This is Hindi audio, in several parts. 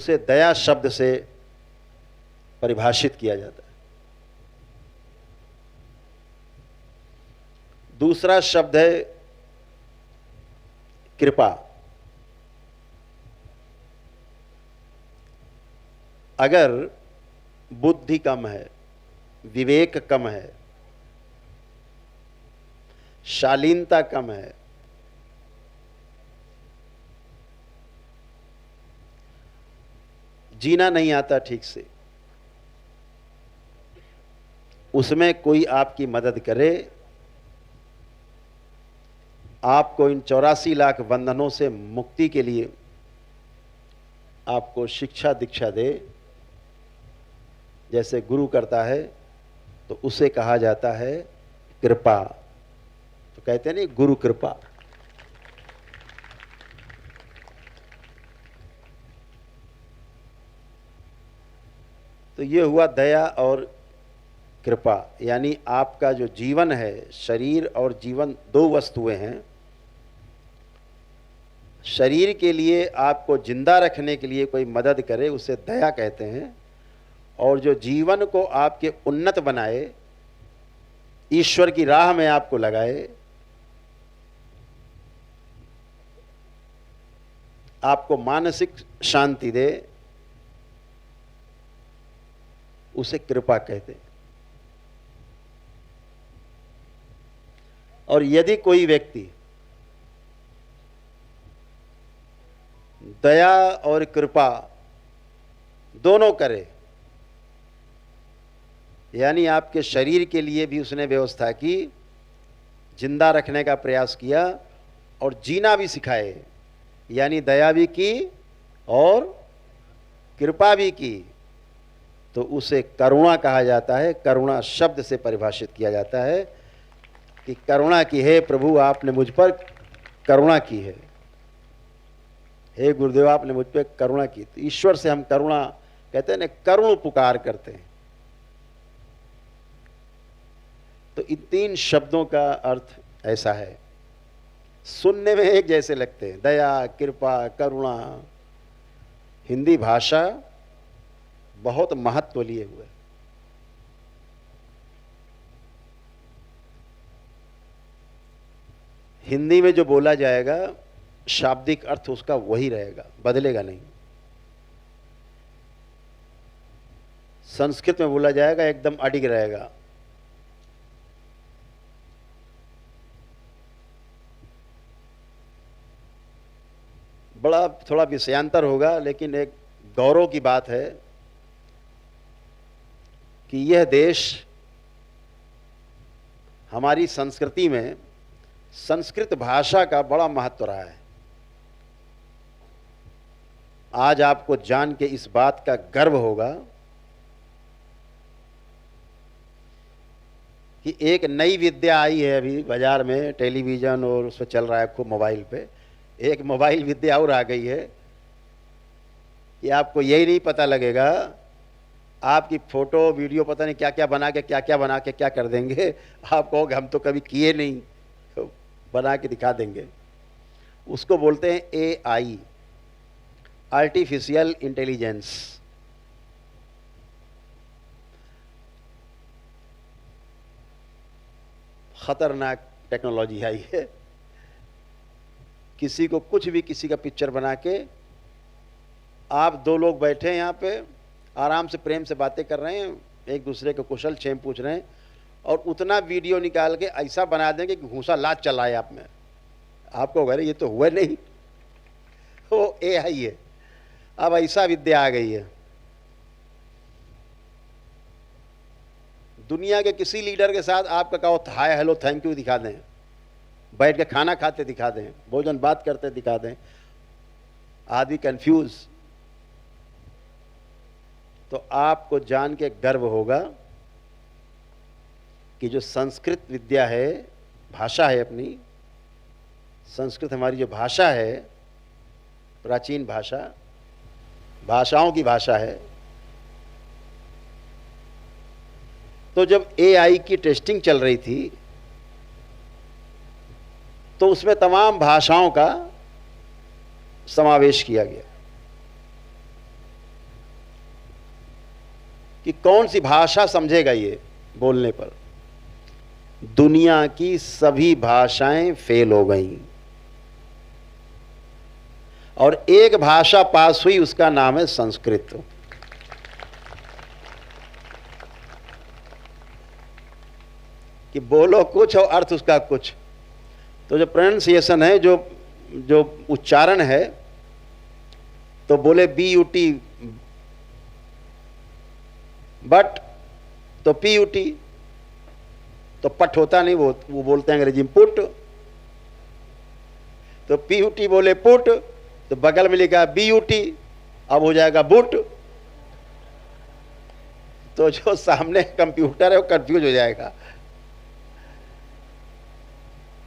उसे दया शब्द से परिभाषित किया जाता है। दूसरा शब्द है कृपा। अगर बुद्धि कम है, विवेक कम है, शालीनता कम है, जीना नहीं आता ठीक से, उसमें कोई आपकी मदद करे, आपको इन 84 लाख बंधनों से मुक्ति के लिए आपको शिक्षा दीक्षा दे, जैसे गुरु करता है, तो उसे कहा जाता है कृपा। तो कहते हैं नहीं, गुरु कृपा। तो ये हुआ दया और कृपा। यानी आपका जो जीवन है, शरीर और जीवन दो वस्तुएं हैं। शरीर के लिए आपको जिंदा रखने के लिए कोई मदद करे, उसे दया कहते हैं। और जो जीवन को आपके उन्नत बनाए, ईश्वर की राह में आपको लगाए, आपको मानसिक शांति दे, उसे कृपा कहते हैं। और यदि कोई व्यक्ति दया और कृपा दोनों करे, यानी आपके शरीर के लिए भी उसने व्यवस्था की, जिंदा रखने का प्रयास किया और जीना भी सिखाए, यानी दया भी की और कृपा भी की, तो उसे करुणा कहा जाता है। करुणा शब्द से परिभाषित किया जाता है कि करुणा की है प्रभु, आपने मुझ पर करुणा की है। हे गुरुदेव, आपने मुझ पर करुणा की। तो ईश्वर से हम करुणा कहते हैं ना, करुण पुकार करते हैं। तो इन तीन शब्दों का अर्थ ऐसा है, सुनने में एक जैसे लगते हैं, दया, कृपा, करुणा। हिंदी भाषा बहुत महत्व लिए हुए। हिंदी में जो बोला जाएगा, शाब्दिक अर्थ उसका वही रहेगा, बदलेगा नहीं। संस्कृत में बोला जाएगा, एकदम अडिग रहेगा। बड़ा थोड़ा विषयांतर होगा, लेकिन एक गौरव की बात है कि यह देश, हमारी संस्कृति में संस्कृत भाषा का बड़ा महत्व रहा है। आज आपको जान के इस बात का गर्व होगा कि एक नई विद्या आई है अभी बाजार में, टेलीविजन और उस पर चल रहा है खूब, मोबाइल पे। एक मोबाइल विद्या और आ गई है कि आपको यही नहीं पता लगेगा, आपकी फोटो वीडियो पता नहीं क्या क्या बना के क्या कर देंगे। आप कहोगे हम तो कभी किए नहीं, तो बना के दिखा देंगे। उसको बोलते हैं AI, आर्टिफिशियल इंटेलिजेंस। खतरनाक टेक्नोलॉजी आई है। किसी को कुछ भी, किसी का पिक्चर बना के, आप दो लोग बैठे हैं यहाँ पे, आराम से प्रेम से बातें कर रहे हैं, एक दूसरे को कुशल क्षेम पूछ रहे हैं, और उतना वीडियो निकाल के ऐसा बना देंगे कि घूसा लात चला है आप में। आपको अरे ये तो हुआ नहीं, वो AI है। अब ऐसा विद्या आ गई है। दुनिया के किसी लीडर के साथ आपका कहो हाय हेलो थैंक यू दिखा दें, बैठ के खाना खाते दिखा दें, भोजन बात करते दिखा दें, आदमी कंफ्यूज। तो आपको जान के गर्व होगा कि जो संस्कृत विद्या है, भाषा है अपनी, संस्कृत हमारी जो भाषा है, प्राचीन भाषा, भाषाओं की भाषा है। तो जब AI की टेस्टिंग चल रही थी, तो उसमें तमाम भाषाओं का समावेश किया गया। कि कौन सी भाषा समझेगा ये बोलने पर। दुनिया की सभी भाषाएं फेल हो गईं और एक भाषा पास हुई, उसका नाम है संस्कृत। कि बोलो कुछ और अर्थ उसका कुछ। तो जो प्रोनाउंसिएशन है, जो उच्चारण है, तो बोले BUT बट, तो PUT, तो पट होता नहीं, वो बोलते हैं अंग्रेजी में पुट। तो PUT बोले पुट, तो बगल में लिखा BUT, अब हो जाएगा बुट। तो जो सामने कंप्यूटर है वो कंफ्यूज हो जाएगा।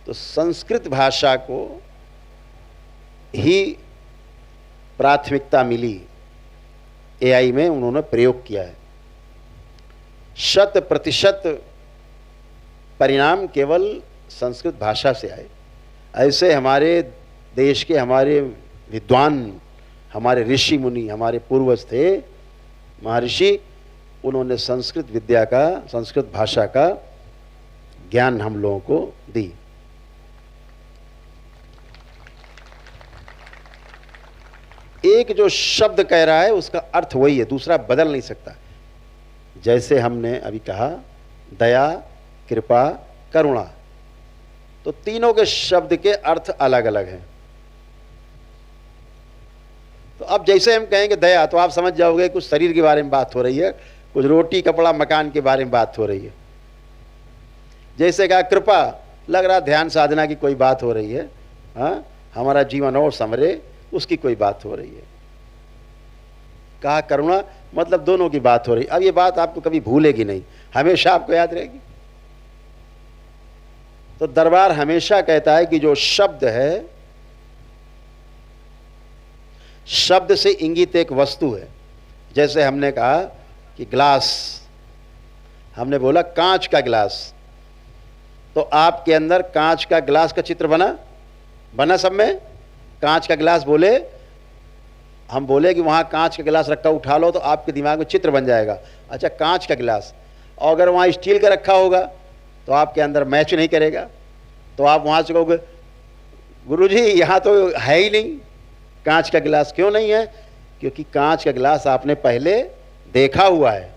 तो संस्कृत भाषा को ही प्राथमिकता मिली, AI में उन्होंने प्रयोग किया है। 100% परिणाम केवल संस्कृत भाषा से आए। ऐसे हमारे देश के हमारे विद्वान, हमारे ऋषि मुनि, हमारे पूर्वज थे, महर्षि, उन्होंने संस्कृत विद्या का, संस्कृत भाषा का ज्ञान हम लोगों को दी। एक जो शब्द कह रहा है उसका अर्थ वही है, दूसरा बदल नहीं सकता। जैसे हमने अभी कहा दया, कृपा, करुणा, तो तीनों के शब्द के अर्थ अलग अलग हैं। तो अब जैसे हम कहेंगे दया, तो आप समझ जाओगे कुछ शरीर के बारे में बात हो रही है, कुछ रोटी कपड़ा मकान के बारे में बात हो रही है। जैसे कहा कृपा, लग रहा ध्यान साधना की कोई बात हो रही है, हाँ, हमारा जीवन और संवरे, उसकी कोई बात हो रही है। कहा करुणा, मतलब दोनों की बात हो रही। अब ये बात आपको कभी भूलेगी नहीं, हमेशा आपको याद रहेगी। तो दरबार हमेशा कहता है कि जो शब्द है, शब्द से इंगित एक वस्तु है। जैसे हमने कहा कि ग्लास, हमने बोला कांच का ग्लास, तो आपके अंदर कांच का ग्लास का चित्र बना सब में। कांच का गिलास बोले, हम बोले कि वहाँ कांच का गिलास रखा, उठा लो, तो आपके दिमाग में चित्र बन जाएगा। अच्छा, कांच का गिलास, और अगर वहाँ स्टील का रखा होगा तो आपके अंदर मैच नहीं करेगा। तो आप वहाँ से कहोगे गुरुजी यहाँ तो है ही नहीं कांच का गिलास। क्यों नहीं है? क्योंकि कांच का गिलास आपने पहले देखा हुआ है,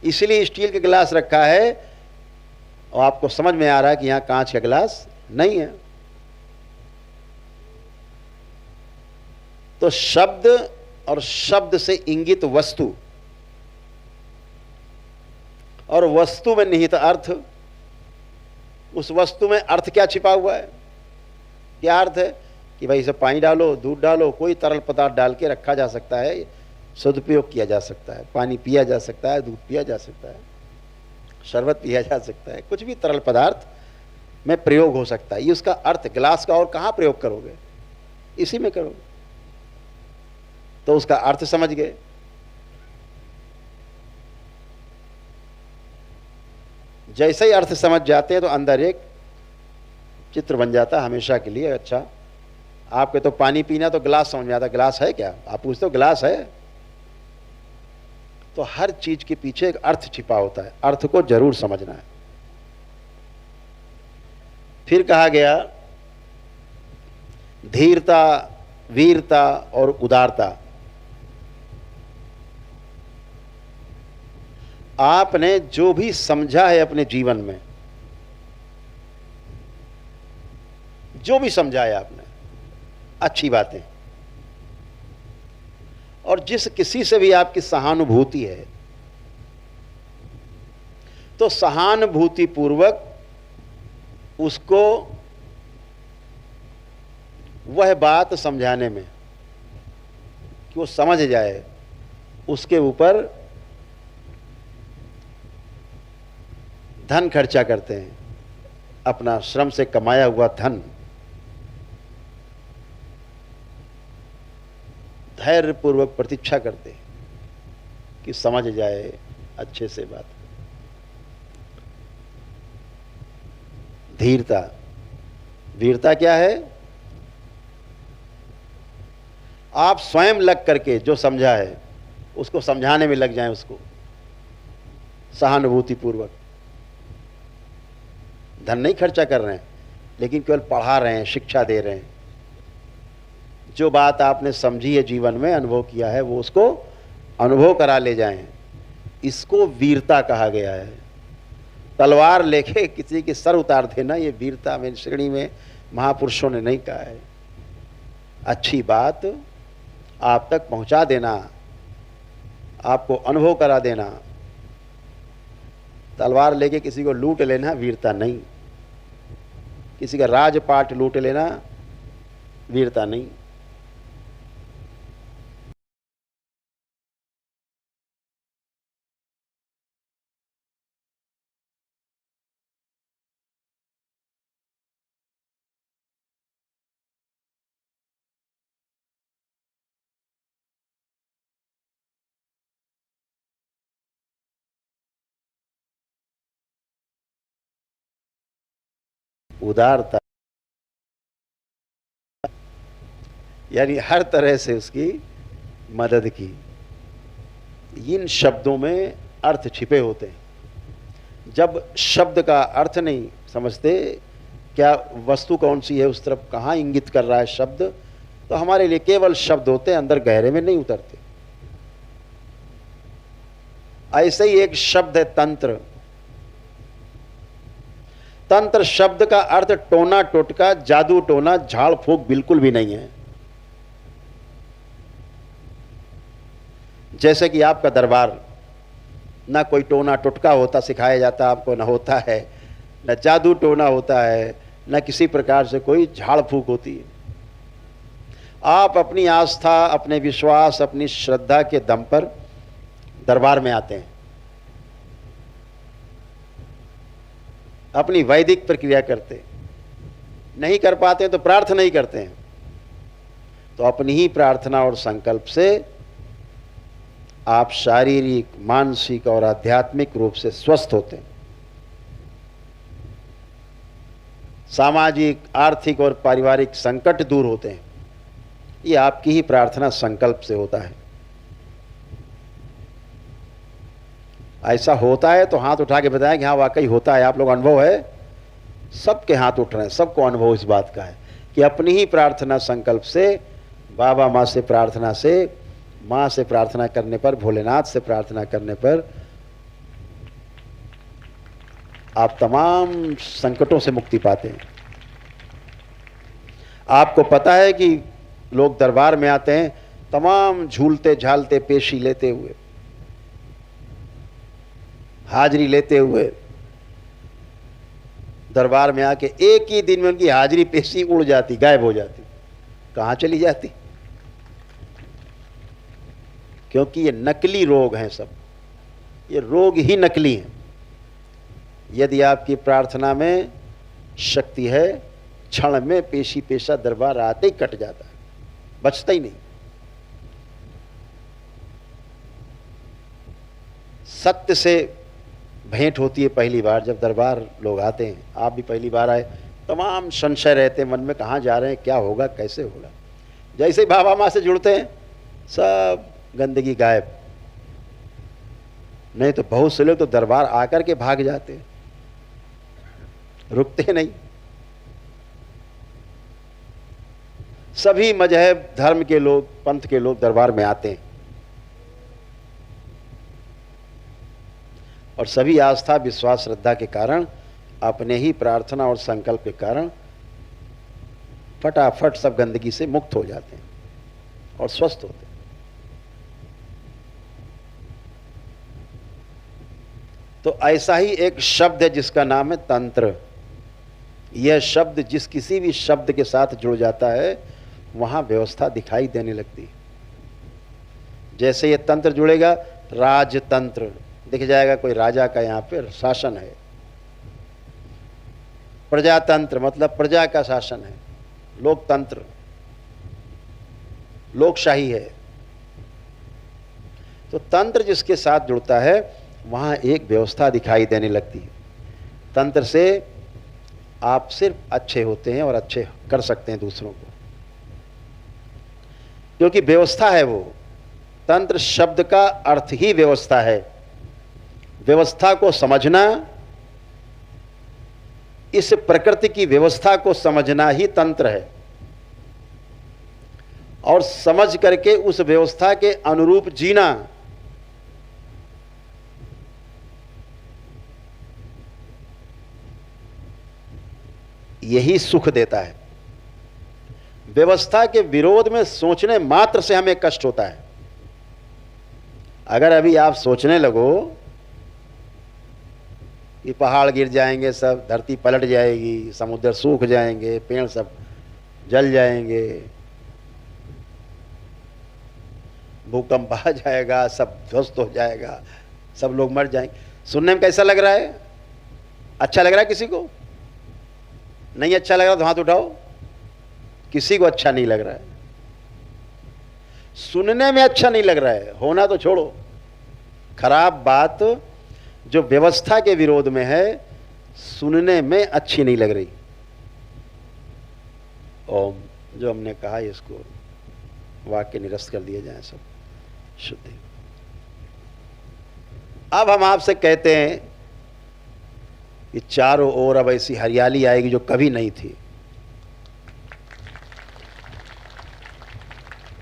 इसलिए स्टील का गिलास रखा है और आपको समझ में आ रहा है कि यहाँ कांच का गिलास नहीं है। तो शब्द और शब्द से इंगित वस्तु और वस्तु में निहित अर्थ, उस वस्तु में अर्थ क्या छिपा हुआ है? क्या अर्थ है कि भाई इसे पानी डालो, दूध डालो, कोई तरल पदार्थ डाल के रखा जा सकता है, सदुपयोग किया जा सकता है, पानी पिया जा सकता है, दूध पिया जा सकता है, शरबत पिया जा सकता है, कुछ भी तरल पदार्थ में प्रयोग हो सकता है। ये उसका अर्थ। गिलास का और कहाँ प्रयोग करोगे? इसी में करोगे। तो उसका अर्थ समझ गए। जैसे ही अर्थ समझ जाते हैं तो अंदर एक चित्र बन जाता है हमेशा के लिए। अच्छा, आपके तो पानी पीना तो गिलास समझ में आता, गिलास है क्या? आप पूछते हो गिलास है? तो हर चीज के पीछे एक अर्थ छिपा होता है, अर्थ को जरूर समझना है। फिर कहा गया धीरता, वीरता और उदारता। आपने जो भी समझा है अपने जीवन में, जो भी समझा है आपने, अच्छी बातें, और जिस किसी से भी आपकी सहानुभूति है, तो सहानुभूति पूर्वक उसको वह बात समझाने में कि वो समझ जाए, उसके ऊपर धन खर्चा करते हैं, अपना श्रम से कमाया हुआ धन, धैर्य पूर्वक प्रतीक्षा करते हैं कि समझ जाए अच्छे से बात। धीरता, वीरता क्या है? आप स्वयं लग करके जो समझा है उसको समझाने में लग जाएं, उसको सहानुभूति पूर्वक। धन नहीं खर्चा कर रहे हैं, लेकिन केवल पढ़ा रहे हैं, शिक्षा दे रहे हैं। जो बात आपने समझी है, जीवन में अनुभव किया है, वो उसको अनुभव करा ले जाएं। इसको वीरता कहा गया है। तलवार लेके किसी के सर उतार देना, ये वीरता में श्रेणी में महापुरुषों ने नहीं कहा है। अच्छी बात आप तक पहुंचा देना, आपको अनुभव करा देना। तलवार लेके किसी को लूट लेना वीरता नहीं, किसी का राजपाट लूट लेना वीरता नहीं। उदारता यानी हर तरह से उसकी मदद की। इन शब्दों में अर्थ छिपे होते हैं। जब शब्द का अर्थ नहीं समझते, क्या वस्तु कौन सी है, उस तरफ कहाँ इंगित कर रहा है शब्द, तो हमारे लिए केवल शब्द होते हैं, अंदर गहरे में नहीं उतरते। ऐसे ही एक शब्द है तंत्र। तंत्र शब्द का अर्थ टोना टोटका, जादू टोना, झाड़ फूक बिल्कुल भी नहीं है। जैसे कि आपका दरबार, ना कोई टोना टोटका होता सिखाया जाता आपको, ना होता है, न जादू टोना होता है, न किसी प्रकार से कोई झाड़ फूक होती है। आप अपनी आस्था, अपने विश्वास, अपनी श्रद्धा के दम पर दरबार में आते हैं, अपनी वैदिक प्रक्रिया करते, नहीं कर पाते तो प्रार्थना ही करते हैं। तो अपनी ही प्रार्थना और संकल्प से आप शारीरिक, मानसिक और आध्यात्मिक रूप से स्वस्थ होते हैं। सामाजिक, आर्थिक और पारिवारिक संकट दूर होते हैं। ये आपकी ही प्रार्थना संकल्प से होता है। ऐसा होता है तो हाथ उठा के बताएं कि हाँ वाकई होता है। आप लोग अनुभव है, सबके हाथ उठ रहे हैं, सबको अनुभव इस बात का है कि अपनी ही प्रार्थना संकल्प से, बाबा माँ से प्रार्थना से, माँ से प्रार्थना करने पर, भोलेनाथ से प्रार्थना करने पर आप तमाम संकटों से मुक्ति पाते हैं। आपको पता है कि लोग दरबार में आते हैं तमाम झूलते झालते पेशी लेते हुए, हाजिरी लेते हुए, दरबार में आके एक ही दिन में उनकी हाजिरी पेशी उड़ जाती, गायब हो जाती। कहाँ चली जाती? क्योंकि ये नकली रोग हैं सब, ये रोग ही नकली हैं। यदि आपकी प्रार्थना में शक्ति है, क्षण में पेशी पेशा दरबार आते ही कट जाता है, बचता ही नहीं। सत्य से भेंट होती है पहली बार जब दरबार लोग आते हैं। आप भी पहली बार आए, तमाम संशय रहते हैं मन में, कहाँ जा रहे हैं, क्या होगा, कैसे होगा। जैसे ही बाबा माँ से जुड़ते हैं सब गंदगी गायब। नहीं तो बहुत से लोग तो दरबार आकर के भाग जाते हैं, रुकते नहीं। सभी मजहब धर्म के लोग, पंथ के लोग दरबार में आते हैं और सभी आस्था, विश्वास, श्रद्धा के कारण, अपने ही प्रार्थना और संकल्प के कारण फटाफट सब गंदगी से मुक्त हो जाते हैं और स्वस्थ होते हैं। तो ऐसा ही एक शब्द है जिसका नाम है तंत्र। यह शब्द जिस किसी भी शब्द के साथ जुड़ जाता है वहां व्यवस्था दिखाई देने लगती है। जैसे ये तंत्र जुड़ेगा, राजतंत्र दिख जाएगा, कोई राजा का यहाँ पे शासन है। प्रजातंत्र मतलब प्रजा का शासन है। लोकतंत्र, लोकशाही है। तो तंत्र जिसके साथ जुड़ता है वहां एक व्यवस्था दिखाई देने लगती है। तंत्र से आप सिर्फ अच्छे होते हैं और अच्छे कर सकते हैं दूसरों को, क्योंकि व्यवस्था है वो। तंत्र शब्द का अर्थ ही व्यवस्था है। व्यवस्था को समझना, इस प्रकृति की व्यवस्था को समझना ही तंत्र है, और समझ करके उस व्यवस्था के अनुरूप जीना, यही सुख देता है। व्यवस्था के विरोध में सोचने मात्र से हमें कष्ट होता है। अगर अभी आप सोचने लगो कि पहाड़ गिर जाएंगे, सब धरती पलट जाएगी, समुद्र सूख जाएंगे, पेड़ सब जल जाएंगे, भूकंप आ जाएगा, सब ध्वस्त हो जाएगा, सब लोग मर जाएंगे, सुनने में कैसा लग रहा है? अच्छा लग रहा है किसी को? नहीं अच्छा लग रहा तो हाथ उठाओ। किसी को अच्छा नहीं लग रहा है, सुनने में अच्छा नहीं लग रहा है, होना तो छोड़ो। खराब बात जो व्यवस्था के विरोध में है, सुनने में अच्छी नहीं लग रही। ओम जो हमने कहा इसको वाक्य निरस्त कर दिया जाए, सब शुद्ध। अब हम आपसे कहते हैं कि चारों ओर अब ऐसी हरियाली आएगी जो कभी नहीं थी।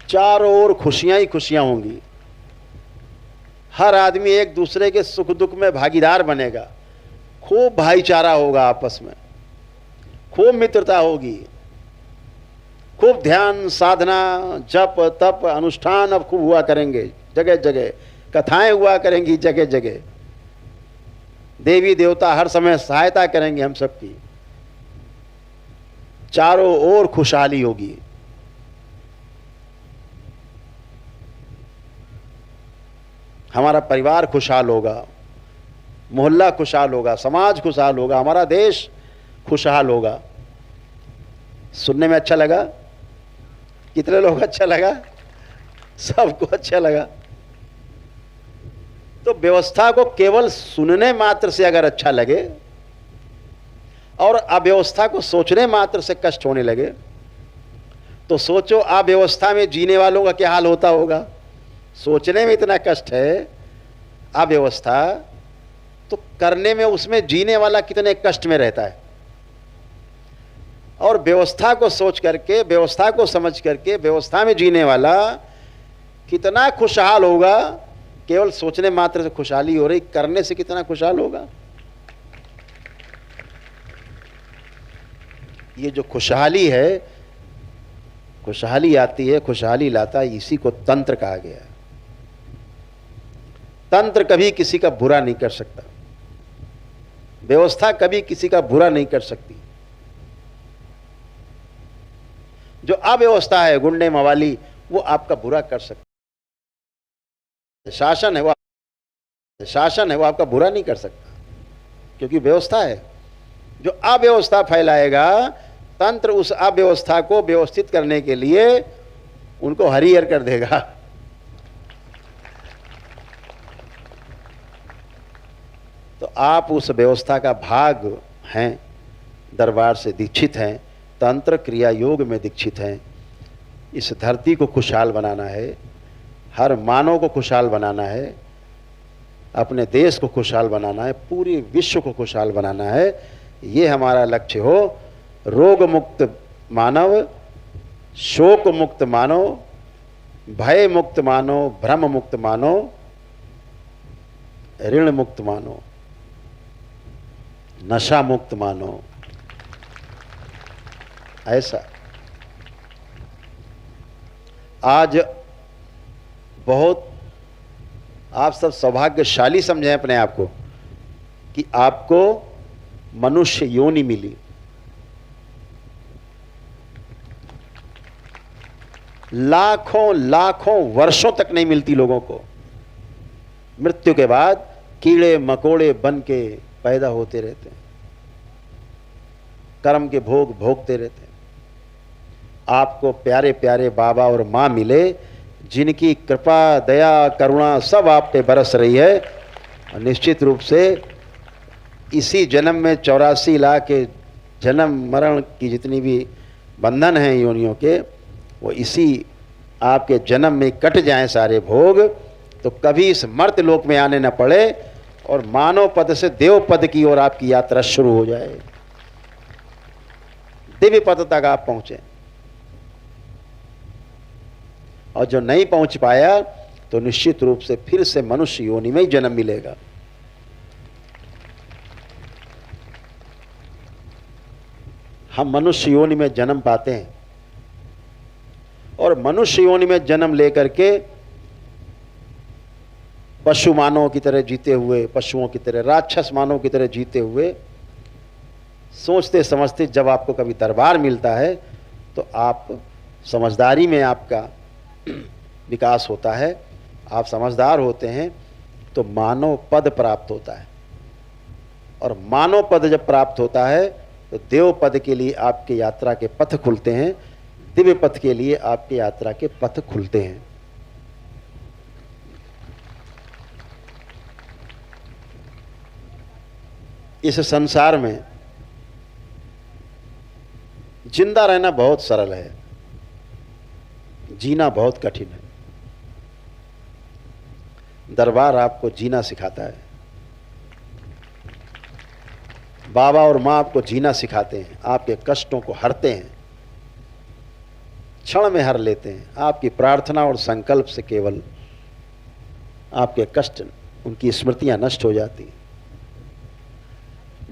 चारों ओर खुशियां ही खुशियां होंगी। हर आदमी एक दूसरे के सुख दुख में भागीदार बनेगा। खूब भाईचारा होगा आपस में, खूब मित्रता होगी, खूब ध्यान साधना जप तप अनुष्ठान अब खूब हुआ करेंगे, जगह जगह कथाएं हुआ करेंगी, जगह जगह देवी देवता हर समय सहायता करेंगे हम सबकी। चारों ओर खुशहाली होगी। हमारा परिवार खुशहाल होगा, मोहल्ला खुशहाल होगा, समाज खुशहाल होगा, हमारा देश खुशहाल होगा। सुनने में अच्छा लगा? कितने लोग अच्छा लगा? सबको अच्छा लगा। तो व्यवस्था को केवल सुनने मात्र से अगर अच्छा लगे और अव्यवस्था को सोचने मात्र से कष्ट होने लगे, तो सोचो अव्यवस्था में जीने वालों का क्या हाल होता होगा। सोचने में इतना कष्ट है अव्यवस्था, तो करने में, उसमें जीने वाला कितने कष्ट में रहता है। और व्यवस्था को सोच करके, व्यवस्था को समझ करके व्यवस्था में जीने वाला कितना खुशहाल होगा। केवल सोचने मात्र से खुशहाली हो रही, करने से कितना खुशहाल होगा। ये जो खुशहाली है, खुशहाली आती है, खुशहाली लाता है, इसी को तंत्र कहा गया है। तंत्र कभी किसी का बुरा नहीं कर सकता, व्यवस्था कभी किसी का बुरा नहीं कर सकती। जो अव्यवस्था है, गुंडे मवाली, वो आपका बुरा कर सकता। शासन है वो आपका बुरा नहीं कर सकता, क्योंकि व्यवस्था है। जो अव्यवस्था फैलाएगा, तंत्र उस अव्यवस्था को व्यवस्थित करने के लिए उनको हरिहर कर देगा। तो आप उस व्यवस्था का भाग हैं, दरबार से दीक्षित हैं, तंत्र क्रिया योग में दीक्षित हैं। इस धरती को खुशहाल बनाना है, हर मानव को खुशहाल बनाना है, अपने देश को खुशहाल बनाना है, पूरे विश्व को खुशहाल बनाना है। ये हमारा लक्ष्य हो। रोग मुक्त मानव, शोक मुक्त मानव, भय मुक्त मानव, भ्रम मुक्त मानव, ऋण मुक्त मानव, नशा मुक्त मानव। ऐसा आज बहुत आप सब सौभाग्यशाली समझें अपने आप को कि आपको मनुष्य योनि मिली। लाखों लाखों वर्षों तक नहीं मिलती लोगों को। मृत्यु के बाद कीड़े मकोड़े बन के पैदा होते रहते हैं, कर्म के भोग भोगते रहते हैं। आपको प्यारे प्यारे बाबा और माँ मिले, जिनकी कृपा दया करुणा सब आप पे बरस रही है। और निश्चित रूप से इसी जन्म में 84 लाख के जन्म मरण की जितनी भी बंधन हैं योनियों के, वो इसी आपके जन्म में कट जाएं सारे भोग, तो कभी इस मर्त लोक में आने न पड़े और मानव पद से देव पद की ओर आपकी यात्रा शुरू हो जाए, दिव्य पद तक आप पहुंचे। और जो नहीं पहुंच पाया तो निश्चित रूप से फिर से मनुष्य योनि में ही जन्म मिलेगा। हम मनुष्य योनि में जन्म पाते हैं और मनुष्य योनि में जन्म लेकर के पशु मानव की तरह जीते हुए, पशुओं की तरह, राक्षस मानव की तरह जीते हुए, सोचते समझते जब आपको कभी दरबार मिलता है तो आप समझदारी में आपका विकास होता है, आप समझदार होते हैं तो मानव पद प्राप्त होता है। और मानव पद जब प्राप्त होता है तो देव पद के लिए आपके यात्रा के पथ खुलते हैं, दिव्य पथ के लिए आपके यात्रा के पथ खुलते हैं। इस संसार में जिंदा रहना बहुत सरल है, जीना बहुत कठिन है। दरबार आपको जीना सिखाता है, बाबा और माँ आपको जीना सिखाते हैं, आपके कष्टों को हरते हैं, क्षण में हर लेते हैं। आपकी प्रार्थना और संकल्प से केवल आपके कष्ट, उनकी स्मृतियां नष्ट हो जाती हैं।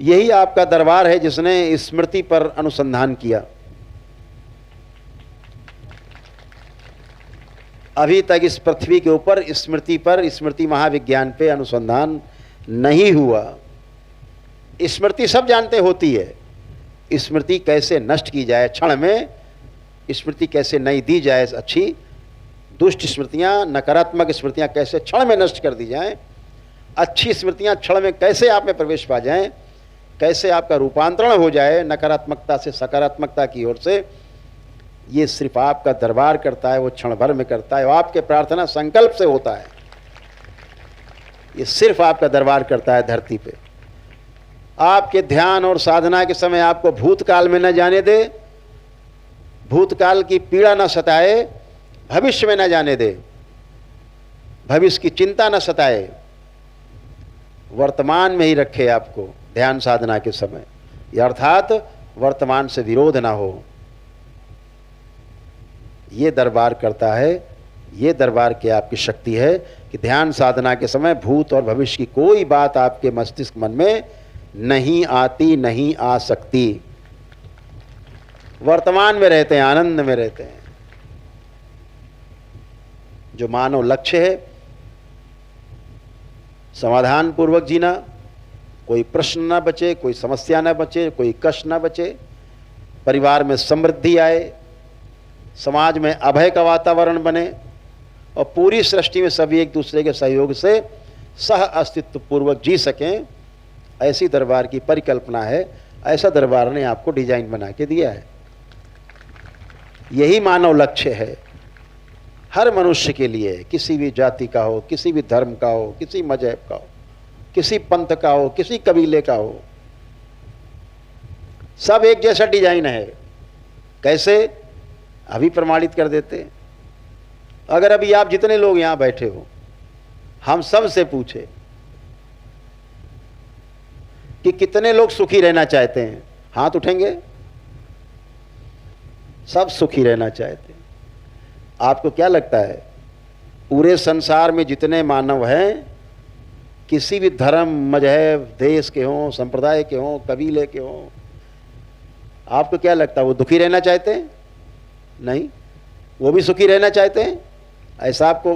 यही आपका दरबार है जिसने स्मृति पर अनुसंधान किया। अभी तक इस पृथ्वी के ऊपर स्मृति पर, स्मृति महाविज्ञान पे अनुसंधान नहीं हुआ। स्मृति सब जानते होती है, स्मृति कैसे नष्ट की जाए क्षण में, स्मृति कैसे नहीं दी जाए अच्छी, दुष्ट स्मृतियां, नकारात्मक स्मृतियां कैसे क्षण में नष्ट कर दी जाएं, अच्छी स्मृतियां क्षण में कैसे आप में प्रवेश पा जाएं, कैसे आपका रूपांतरण हो जाए नकारात्मकता से सकारात्मकता की ओर से, ये सिर्फ आपका दरबार करता है। वो क्षण भर में करता है, वो आपके प्रार्थना संकल्प से होता है। ये सिर्फ आपका दरबार करता है धरती पे। आपके ध्यान और साधना के समय आपको भूतकाल में न जाने दे, भूतकाल की पीड़ा न सताए, भविष्य में न जाने दे, भविष्य की चिंता न सताए, वर्तमान में ही रखे आपको ध्यान साधना के समय, अर्थात वर्तमान से विरोध ना हो। ये दरबार करता है, ये दरबार की आपकी शक्ति है कि ध्यान साधना के समय भूत और भविष्य की कोई बात आपके मस्तिष्क मन में नहीं आती, नहीं आ सकती। वर्तमान में रहते हैं, आनंद में रहते हैं। जो मानव लक्ष्य है समाधान पूर्वक जीना, कोई प्रश्न ना बचे, कोई समस्या ना बचे, कोई कष्ट ना बचे, परिवार में समृद्धि आए, समाज में अभय का वातावरण बने और पूरी सृष्टि में सभी एक दूसरे के सहयोग से सह अस्तित्व पूर्वक जी सकें, ऐसी दरबार की परिकल्पना है। ऐसा दरबार ने आपको डिजाइन बना के दिया है। यही मानव लक्ष्य है हर मनुष्य के लिए, किसी भी जाति का हो, किसी भी धर्म का हो, किसी मजहब का हो, किसी पंथ का हो, किसी कबीले का हो, सब एक जैसा डिजाइन है। कैसे? अभी प्रमाणित कर देते हैं। अगर अभी आप जितने लोग यहां बैठे हो, हम सब से पूछे कि कितने लोग सुखी रहना चाहते हैं, हाथ उठेंगे? सब सुखी रहना चाहते हैं। आपको क्या लगता है पूरे संसार में जितने मानव हैं, किसी भी धर्म, मजहब, देश के हों, संप्रदाय के हों, कबीले के हों, आपको क्या लगता है वो दुखी रहना चाहते हैं? नहीं, वो भी सुखी रहना चाहते हैं। ऐसा आपको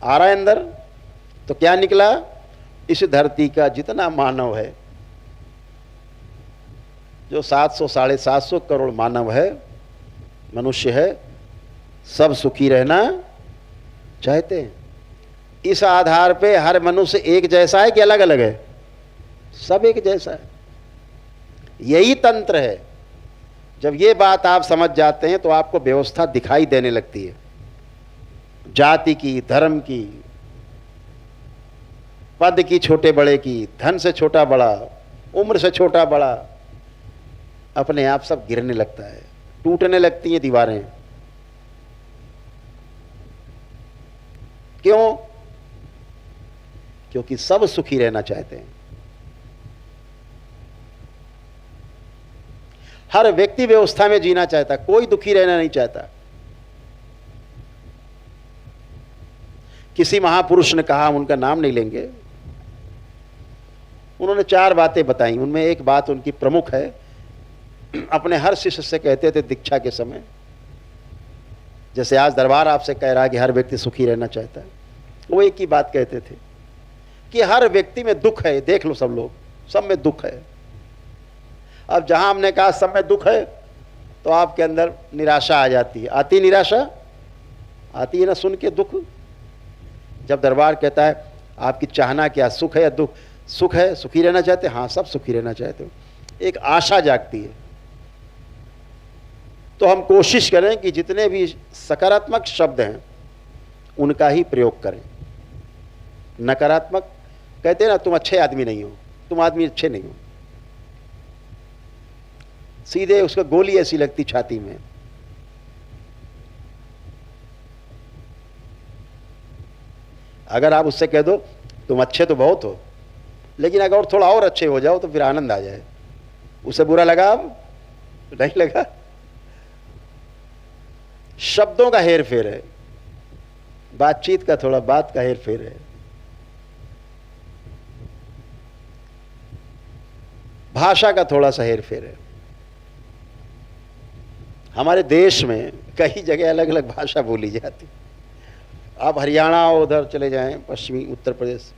आ रहा है अंदर? तो क्या निकला? इस धरती का जितना मानव है, जो 700 साढ़े 700 करोड़ मानव है, मनुष्य है, सब सुखी रहना चाहते हैं। इस आधार पे हर मनुष्य एक जैसा है कि अलग अलग है? सब एक जैसा है। यही तंत्र है। जब ये बात आप समझ जाते हैं तो आपको व्यवस्था दिखाई देने लगती है, जाति की, धर्म की, पद की, छोटे बड़े की, धन से छोटा बड़ा, उम्र से छोटा बड़ा, अपने आप सब गिरने लगता है, टूटने लगती हैं दीवारें। क्यों? क्योंकि सब सुखी रहना चाहते हैं। हर व्यक्ति व्यवस्था में जीना चाहता, कोई दुखी रहना नहीं चाहता। किसी महापुरुष ने कहा, उनका नाम नहीं लेंगे, उन्होंने 4 बातें बताई। उनमें एक बात उनकी प्रमुख है, अपने हर शिष्य से कहते थे दीक्षा के समय, जैसे आज दरबार आपसे कह रहा है कि हर व्यक्ति सुखी रहना चाहता है, वो एक ही बात कहते थे कि हर व्यक्ति में दुख है। देख लो सब लोग, सब में दुख है। अब जहां हमने कहा सब में दुख है, तो आपके अंदर निराशा आ जाती है। आती निराशा आती है ना सुन के दुख। जब दरबार कहता है आपकी चाहना क्या, सुख है या दुख? सुख है, सुखी रहना चाहते? हाँ, सब सुखी रहना चाहते हो। एक आशा जागती है। तो हम कोशिश करें कि जितने भी सकारात्मक शब्द हैं उनका ही प्रयोग करें। नकारात्मक कहते हैं ना, तुम अच्छे आदमी नहीं हो, तुम आदमी अच्छे नहीं हो, सीधे उसको गोली ऐसी लगती छाती में। अगर आप उससे कह दो तुम अच्छे तो बहुत हो, लेकिन अगर थोड़ा और अच्छे हो जाओ तो फिर आनंद आ जाए, उसे बुरा लगा? अब नहीं लगा। शब्दों का हेर फेर है, बातचीत का थोड़ा बात का हेर फेर है, भाषा का थोड़ा सा हेर फेर है। हमारे देश में कई जगह अलग अलग भाषा बोली जाती। आप हरियाणा उधर चले जाएं, पश्चिमी उत्तर प्रदेश,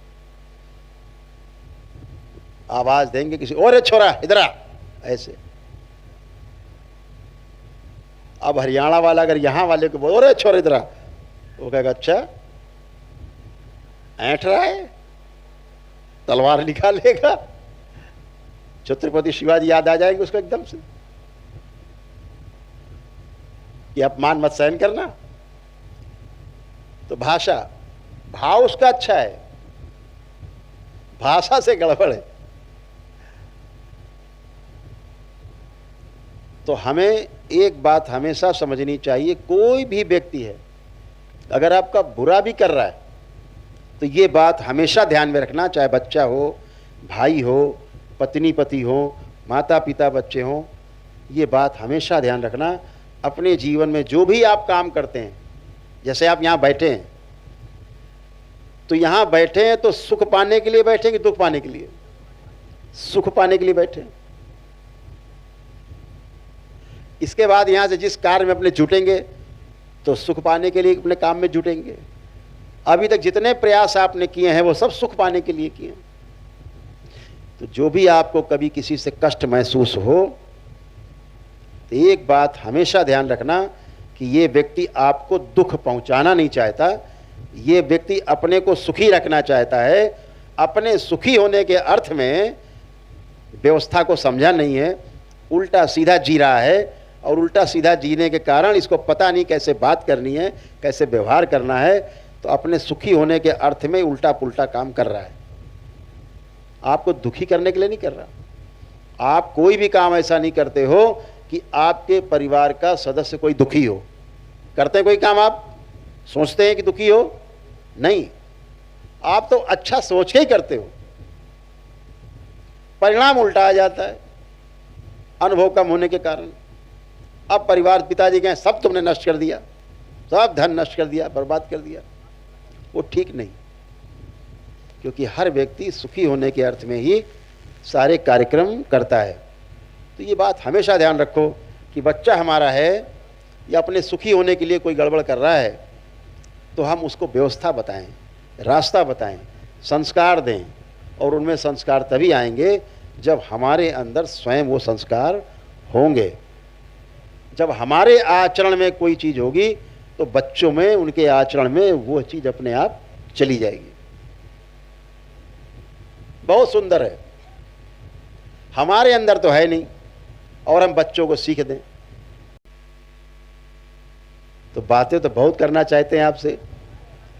आवाज देंगे किसी, ओरे छोरा इधर आ, ऐसे। अब हरियाणा वाला अगर यहां वाले को बोल ओरे छोरा इधर आ, वो कहेगा अच्छा ऐंठ रहा है, तलवार निकालेगा। छत्रपति शिवाजी याद आ जाएंगे उसको एकदम से कि अपमान मत सहन करना। तो भाषा, भाव उसका अच्छा है, भाषा से गड़बड़ है। तो हमें एक बात हमेशा समझनी चाहिए, कोई भी व्यक्ति है अगर आपका बुरा भी कर रहा है तो ये बात हमेशा ध्यान में रखना, चाहे बच्चा हो, भाई हो, पत्नी पति हो, माता पिता बच्चे हो, ये बात हमेशा ध्यान रखना। अपने जीवन में जो भी आप काम करते हैं, जैसे आप यहाँ बैठे हैं, तो यहाँ बैठे हैं तो सुख पाने के लिए बैठे कि दुख पाने के लिए? सुख पाने के लिए बैठे हैं। इसके बाद यहाँ से जिस कार्य में अपने जुटेंगे तो सुख पाने के लिए अपने काम में जुटेंगे। अभी तक जितने प्रयास आपने किए हैं वो सब सुख पाने के लिए किए हैं। तो जो भी आपको कभी किसी से कष्ट महसूस हो तो एक बात हमेशा ध्यान रखना कि ये व्यक्ति आपको दुख पहुंचाना नहीं चाहता, ये व्यक्ति अपने को सुखी रखना चाहता है। अपने सुखी होने के अर्थ में व्यवस्था को समझा नहीं है, उल्टा सीधा जी रहा है, और उल्टा सीधा जीने के कारण इसको पता नहीं कैसे बात करनी है, कैसे व्यवहार करना है। तो अपने सुखी होने के अर्थ में उल्टा पुल्टा काम कर रहा है। आपको दुखी करने के लिए नहीं कर रहा। आप कोई भी काम ऐसा नहीं करते हो कि आपके परिवार का सदस्य कोई दुखी हो। करते हैं कोई काम आप सोचते हैं कि दुखी हो? नहीं, आप तो अच्छा सोच के ही करते हो, परिणाम उल्टा आ जाता है अनुभव कम होने के कारण। अब परिवार, पिताजी कहें सब तुमने नष्ट कर दिया, सब धन नष्ट कर दिया, बर्बाद कर दिया, वो ठीक नहीं। क्योंकि हर व्यक्ति सुखी होने के अर्थ में ही सारे कार्यक्रम करता है। तो ये बात हमेशा ध्यान रखो कि बच्चा हमारा है या अपने सुखी होने के लिए कोई गड़बड़ कर रहा है तो हम उसको व्यवस्था बताएं, रास्ता बताएं, संस्कार दें। और उनमें संस्कार तभी आएंगे जब हमारे अंदर स्वयं वो संस्कार होंगे। जब हमारे आचरण में कोई चीज़ होगी तो बच्चों में, उनके आचरण में वो चीज़ अपने आप चली जाएगी। बहुत सुंदर है, हमारे अंदर तो है नहीं और हम बच्चों को सीख दें। तो बातें तो बहुत करना चाहते हैं आपसे,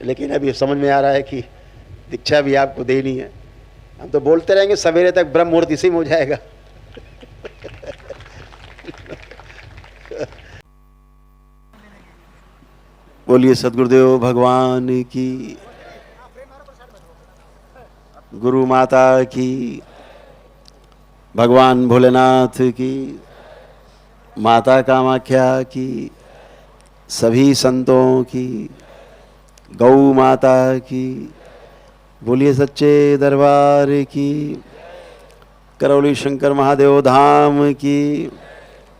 लेकिन अभी समझ में आ रहा है कि दीक्षा भी आपको देनी है। हम तो बोलते रहेंगे सवेरे तक, ब्रह्म मुहूर्त इसी में हो जाएगा। बोलिए सद्गुरुदेव भगवान की, गुरु माता की, भगवान भोलेनाथ की, माता कामाख्या की, सभी संतों की, गौ माता की। बोलिए सच्चे दरबार की, करौली शंकर महादेव धाम की,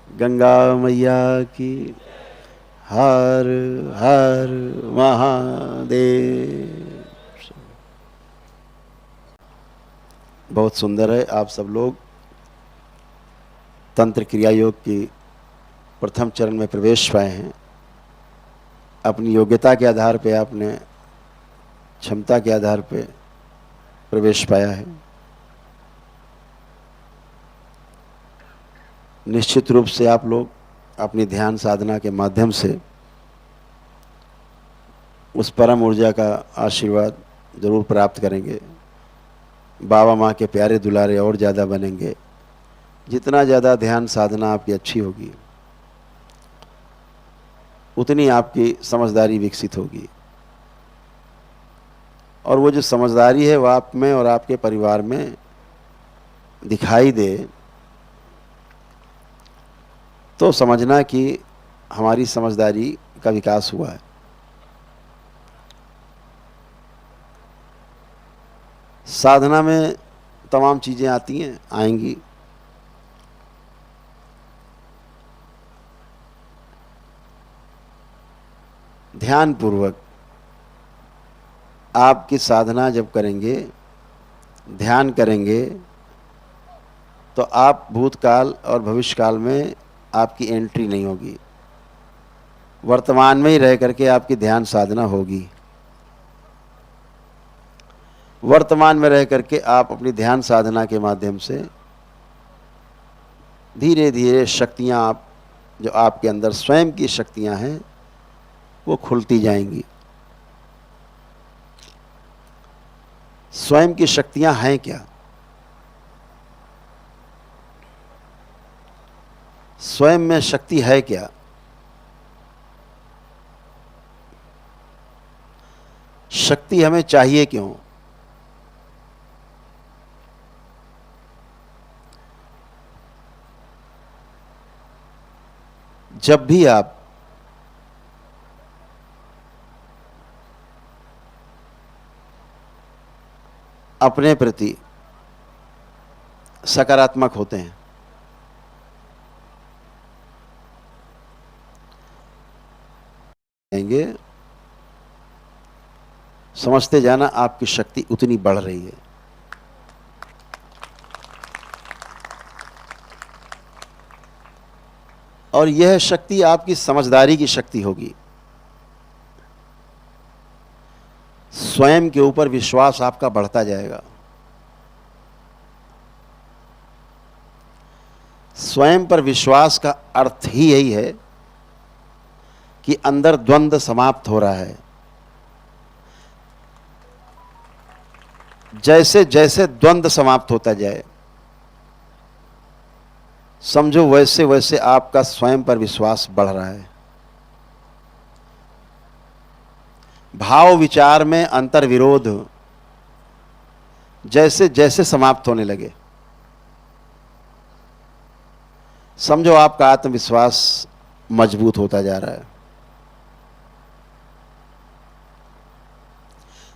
गंगा मैया की। हर हर महादेव। बहुत सुंदर है। आप सब लोग तंत्र क्रिया योग की प्रथम चरण में प्रवेश पाए हैं। अपनी योग्यता के आधार पे, आपने क्षमता के आधार पे प्रवेश पाया है। निश्चित रूप से आप लोग अपनी ध्यान साधना के माध्यम से उस परम ऊर्जा का आशीर्वाद जरूर प्राप्त करेंगे। बाबा माँ के प्यारे दुलारे और ज़्यादा बनेंगे। जितना ज़्यादा ध्यान साधना आपकी अच्छी होगी, उतनी आपकी समझदारी विकसित होगी। और वो जो समझदारी है वो आप में और आपके परिवार में दिखाई दे, तो समझना कि हमारी समझदारी का विकास हुआ है। साधना में तमाम चीज़ें आती हैं, आएंगी। ध्यान पूर्वक आपकी साधना जब करेंगे, ध्यान करेंगे, तो आप भूतकाल और भविष्यकाल में आपकी एंट्री नहीं होगी। वर्तमान में ही रह करके आपकी ध्यान साधना होगी। वर्तमान में रह करके आप अपनी ध्यान साधना के माध्यम से धीरे धीरे शक्तियाँ, आप जो आपके अंदर स्वयं की शक्तियाँ हैं, वो खुलती जाएंगी। स्वयं की शक्तियाँ हैं क्या? स्वयं में शक्ति है क्या? शक्ति हमें चाहिए क्यों? जब भी आप अपने प्रति सकारात्मक होते हैं, समझते जाना आपकी शक्ति उतनी बढ़ रही है। और यह शक्ति आपकी समझदारी की शक्ति होगी। स्वयं के ऊपर विश्वास आपका बढ़ता जाएगा। स्वयं पर विश्वास का अर्थ ही यही है कि अंदर द्वंद्व समाप्त हो रहा है। जैसे जैसे द्वंद्व समाप्त होता जाए, समझो वैसे वैसे आपका स्वयं पर विश्वास बढ़ रहा है। भाव विचार में अंतर विरोध जैसे जैसे समाप्त होने लगे, समझो आपका आत्मविश्वास मजबूत होता जा रहा है।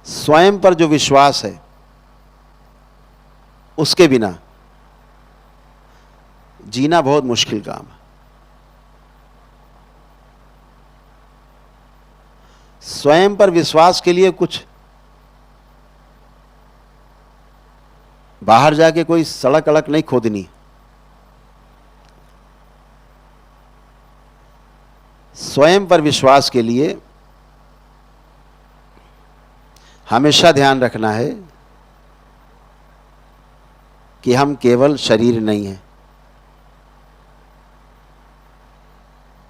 स्वयं पर जो विश्वास है, उसके बिना जीना बहुत मुश्किल काम है। स्वयं पर विश्वास के लिए कुछ बाहर जाके कोई सड़क अड़क नहीं खोदनी। स्वयं पर विश्वास के लिए हमेशा ध्यान रखना है कि हम केवल शरीर नहीं हैं।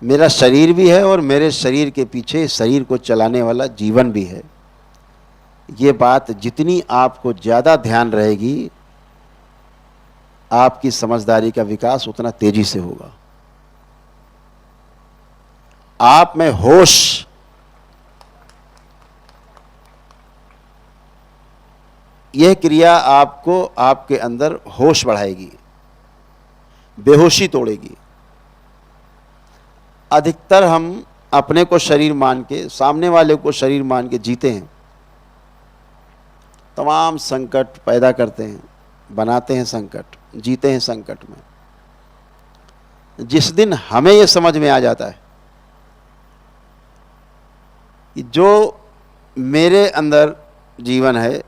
मेरा शरीर भी है और मेरे शरीर के पीछे शरीर को चलाने वाला जीवन भी है। ये बात जितनी आपको ज़्यादा ध्यान रहेगी, आपकी समझदारी का विकास उतना तेजी से होगा। आप में होश यह क्रिया आपको आपके अंदर होश बढ़ाएगी, बेहोशी तोड़ेगी। अधिकतर हम अपने को शरीर मान के, सामने वाले को शरीर मान के जीते हैं, तमाम संकट पैदा करते हैं, बनाते हैं संकट, जीते हैं संकट में। जिस दिन हमें यह समझ में आ जाता है कि जो मेरे अंदर जीवन है,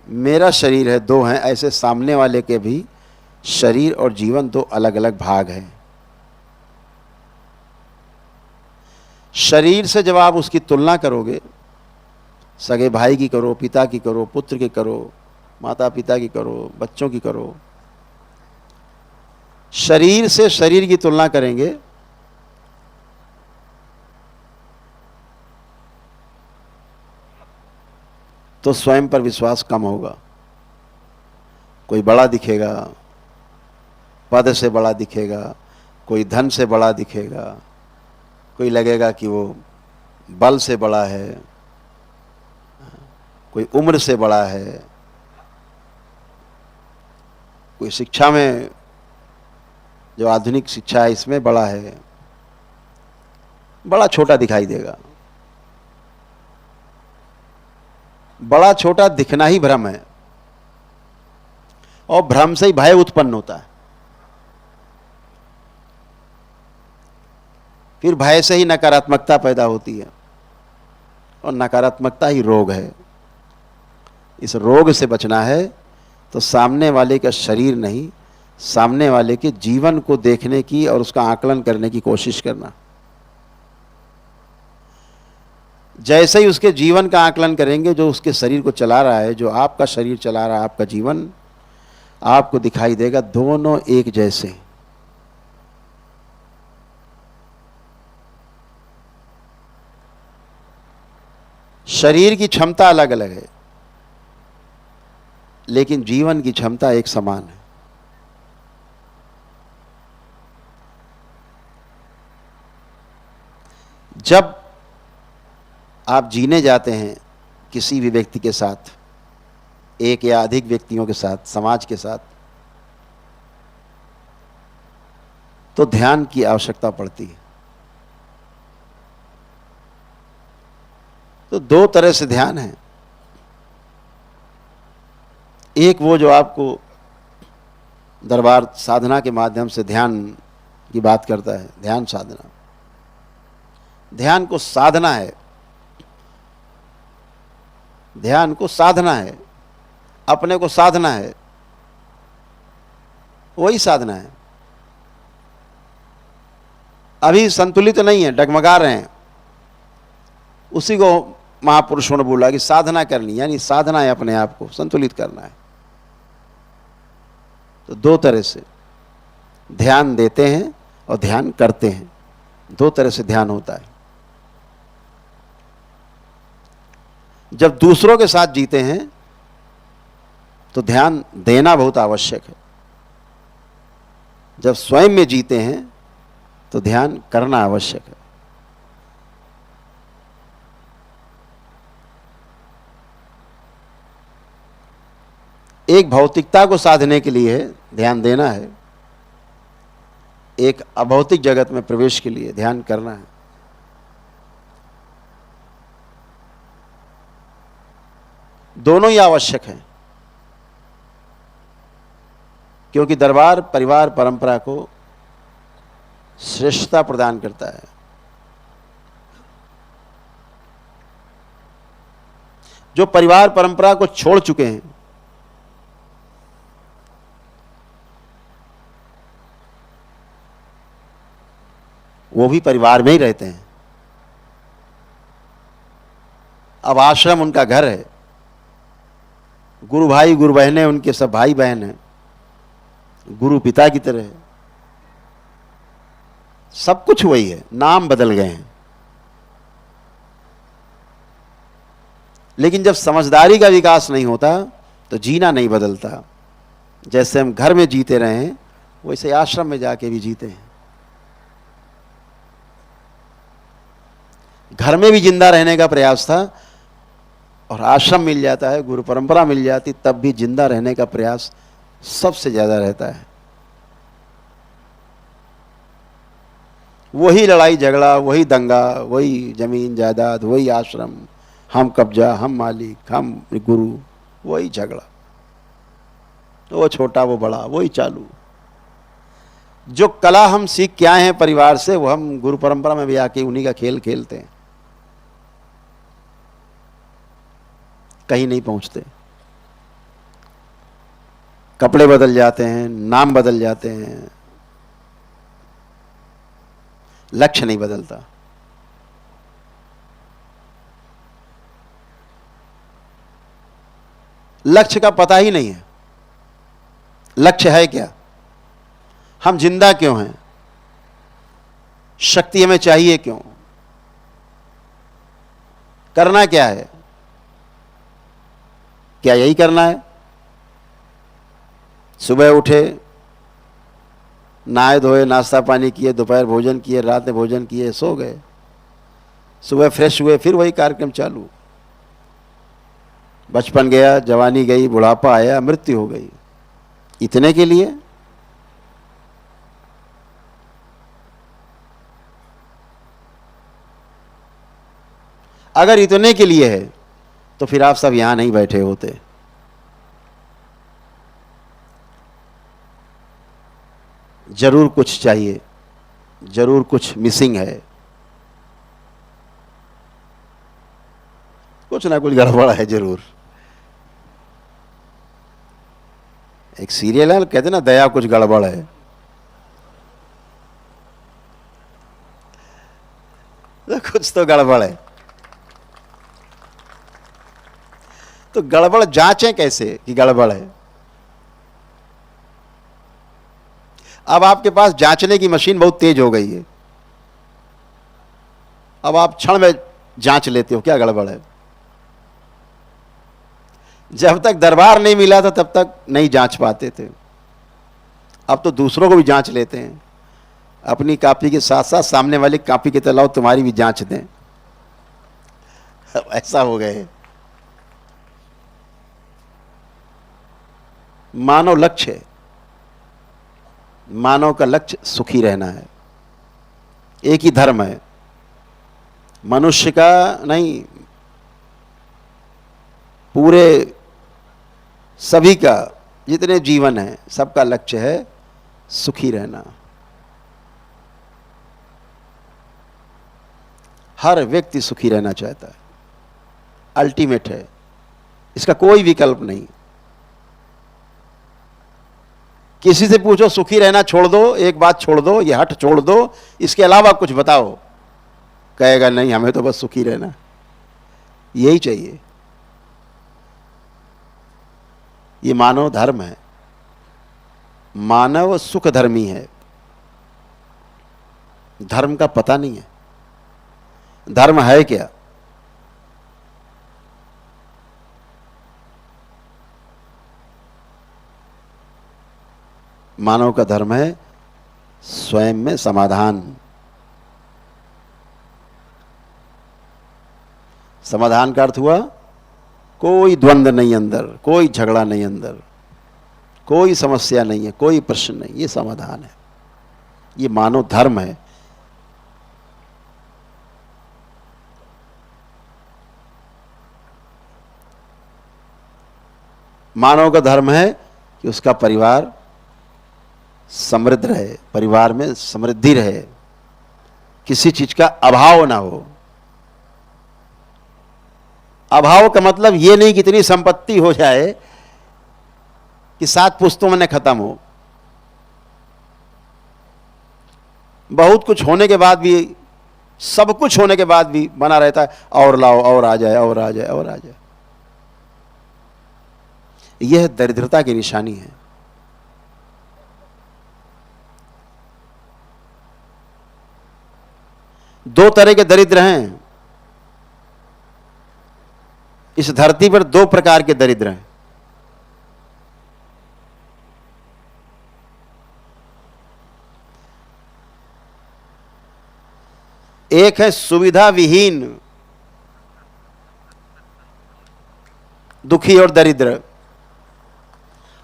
मेरा शरीर है, दो हैं, ऐसे सामने वाले के भी शरीर और जीवन दो अलग अलग भाग हैं। शरीर से जब आप उसकी तुलना करोगे, सगे भाई की करो, पिता की करो, पुत्र की करो, माता पिता की करो, बच्चों की करो, शरीर से शरीर की तुलना करेंगे तो स्वयं पर विश्वास कम होगा। कोई बड़ा दिखेगा, पद से बड़ा दिखेगा, कोई धन से बड़ा दिखेगा, कोई लगेगा कि वो बल से बड़ा है, कोई उम्र से बड़ा है, कोई शिक्षा में, जो आधुनिक शिक्षा है इसमें बड़ा है, बड़ा छोटा दिखाई देगा। बड़ा छोटा दिखना ही भ्रम है, और भ्रम से ही भय उत्पन्न होता है, फिर भय से ही नकारात्मकता पैदा होती है, और नकारात्मकता ही रोग है। इस रोग से बचना है तो सामने वाले का शरीर नहीं, सामने वाले के जीवन को देखने की और उसका आकलन करने की कोशिश करना। जैसे ही उसके जीवन का आकलन करेंगे, जो उसके शरीर को चला रहा है, जो आपका शरीर चला रहा है, आपका जीवन, आपको दिखाई देगा दोनों एक जैसे। शरीर की क्षमता अलग अलग है, लेकिन जीवन की क्षमता एक समान है। जब आप जीने जाते हैं किसी भी व्यक्ति के साथ, एक या अधिक व्यक्तियों के साथ, समाज के साथ, तो ध्यान की आवश्यकता पड़ती है। तो दो तरह से ध्यान है। एक वो जो आपको दरबार साधना के माध्यम से ध्यान की बात करता है, ध्यान साधना। ध्यान को साधना है, ध्यान को साधना है, अपने को साधना है, वही साधना है। अभी संतुलित नहीं है, डगमगा रहे हैं, उसी को महापुरुषों ने बोला कि साधना करनी, यानी साधना है अपने आप को संतुलित करना है। तो दो तरह से ध्यान देते हैं और ध्यान करते हैं, दो तरह से ध्यान होता है। जब दूसरों के साथ जीते हैं तो ध्यान देना बहुत आवश्यक है। जब स्वयं में जीते हैं तो ध्यान करना आवश्यक है। एक भौतिकता को साधने के लिए ध्यान देना है, एक अभौतिक जगत में प्रवेश के लिए ध्यान करना है। दोनों ही आवश्यक हैं, क्योंकि दरबार परिवार परंपरा को श्रेष्ठता प्रदान करता है। जो परिवार परंपरा को छोड़ चुके हैं, वो भी परिवार में ही रहते हैं। अब आश्रम उनका घर है, गुरु भाई गुरु बहनें उनके सब भाई बहन हैं, गुरु पिता की तरह है, सब कुछ वही है, नाम बदल गए हैं। लेकिन जब समझदारी का विकास नहीं होता तो जीना नहीं बदलता। जैसे हम घर में जीते रहे हैं, वैसे आश्रम में जाके भी जीते हैं। घर में भी जिंदा रहने का प्रयास था, और आश्रम मिल जाता है, गुरु परंपरा मिल जाती, तब भी जिंदा रहने का प्रयास सबसे ज्यादा रहता है। वही लड़ाई झगड़ा, वही दंगा, वही जमीन जायदाद, वही आश्रम, हम कब्जा, हम मालिक, हम गुरु, वही झगड़ा, वो छोटा वो बड़ा, वही चालू। जो कला हम सीख के आए हैं परिवार से, वो हम गुरु परंपरा में भी आके उन्हीं का खेल खेलते हैं, कहीं नहीं पहुंचते। कपड़े बदल जाते हैं, नाम बदल जाते हैं, लक्ष्य नहीं बदलता। लक्ष्य का पता ही नहीं है। लक्ष्य है क्या? हम जिंदा क्यों हैं? शक्ति हमें चाहिए क्यों? करना क्या है? क्या यही करना है? सुबह उठे, नहाए धोए, नाश्ता पानी किए, दोपहर भोजन किए, रात में भोजन किए, सो गए, सुबह फ्रेश हुए, फिर वही कार्यक्रम चालू। बचपन गया, जवानी गई, बुढ़ापा आया, मृत्यु हो गई। इतने के लिए? अगर इतने के लिए है तो फिर आप सब यहां नहीं बैठे होते। जरूर कुछ चाहिए, जरूर कुछ मिसिंग है, कुछ ना कुछ गड़बड़ है जरूर। एक सीरियल है, कहते ना, दया कुछ गड़बड़ है। तो कुछ तो गड़बड़ है। तो गड़बड़ जांचें कैसे कि गड़बड़ है? अब आपके पास जांचने की मशीन बहुत तेज हो गई है। अब आप क्षण में जांच लेते हो क्या गड़बड़ है। जब तक दरबार नहीं मिला था तब तक नहीं जांच पाते थे। अब तो दूसरों को भी जांच लेते हैं। अपनी कॉपी के साथ साथ सामने वाली कॉपी के तलाव तुम्हारी भी जांच दें। ऐसा हो गए। मानव लक्ष्य है, मानव का लक्ष्य सुखी रहना है। एक ही धर्म है, मनुष्य का नहीं, पूरे सभी का, जितने जीवन है सबका लक्ष्य है सुखी रहना। हर व्यक्ति सुखी रहना चाहता है, अल्टीमेट है, इसका कोई विकल्प नहीं। किसी से पूछो सुखी रहना छोड़ दो, एक बात छोड़ दो, ये हट छोड़ दो, इसके अलावा कुछ बताओ, कहेगा नहीं हमें तो बस सुखी रहना, यही चाहिए। ये मानव धर्म है, मानव सुख धर्मी है। धर्म का पता नहीं है। धर्म है क्या? मानव का धर्म है स्वयं में समाधान। समाधान का अर्थ हुआ कोई द्वंद्व नहीं अंदर, कोई झगड़ा नहीं अंदर, कोई समस्या नहीं है, कोई प्रश्न नहीं, ये समाधान है। ये मानव धर्म है। मानव का धर्म है कि उसका परिवार समृद्ध रहे, परिवार में समृद्धि रहे, किसी चीज का अभाव ना हो। अभाव का मतलब यह नहीं कि इतनी संपत्ति हो जाए कि 7 पुश्तों में न खत्म हो। बहुत कुछ होने के बाद भी, सब कुछ होने के बाद भी बना रहता है, और लाओ, और आ जाए, और आ जाए, और आ जाए। यह दरिद्रता की निशानी है। दो तरह के दरिद्र हैं इस धरती पर, 2 प्रकार के दरिद्र हैं। एक है सुविधा विहीन, दुखी और दरिद्र,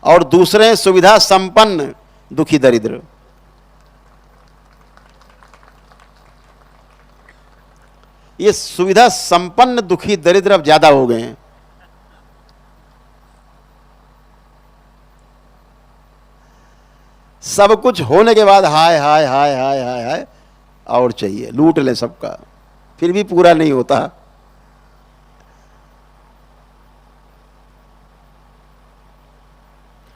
और दूसरे सुविधा संपन्न दुखी दरिद्र। ये सुविधा संपन्न दुखी दरिद्र अब ज्यादा हो गए हैं। सब कुछ होने के बाद हाय हाय हाय हाय हाय हाय और चाहिए, लूट ले सबका, फिर भी पूरा नहीं होता।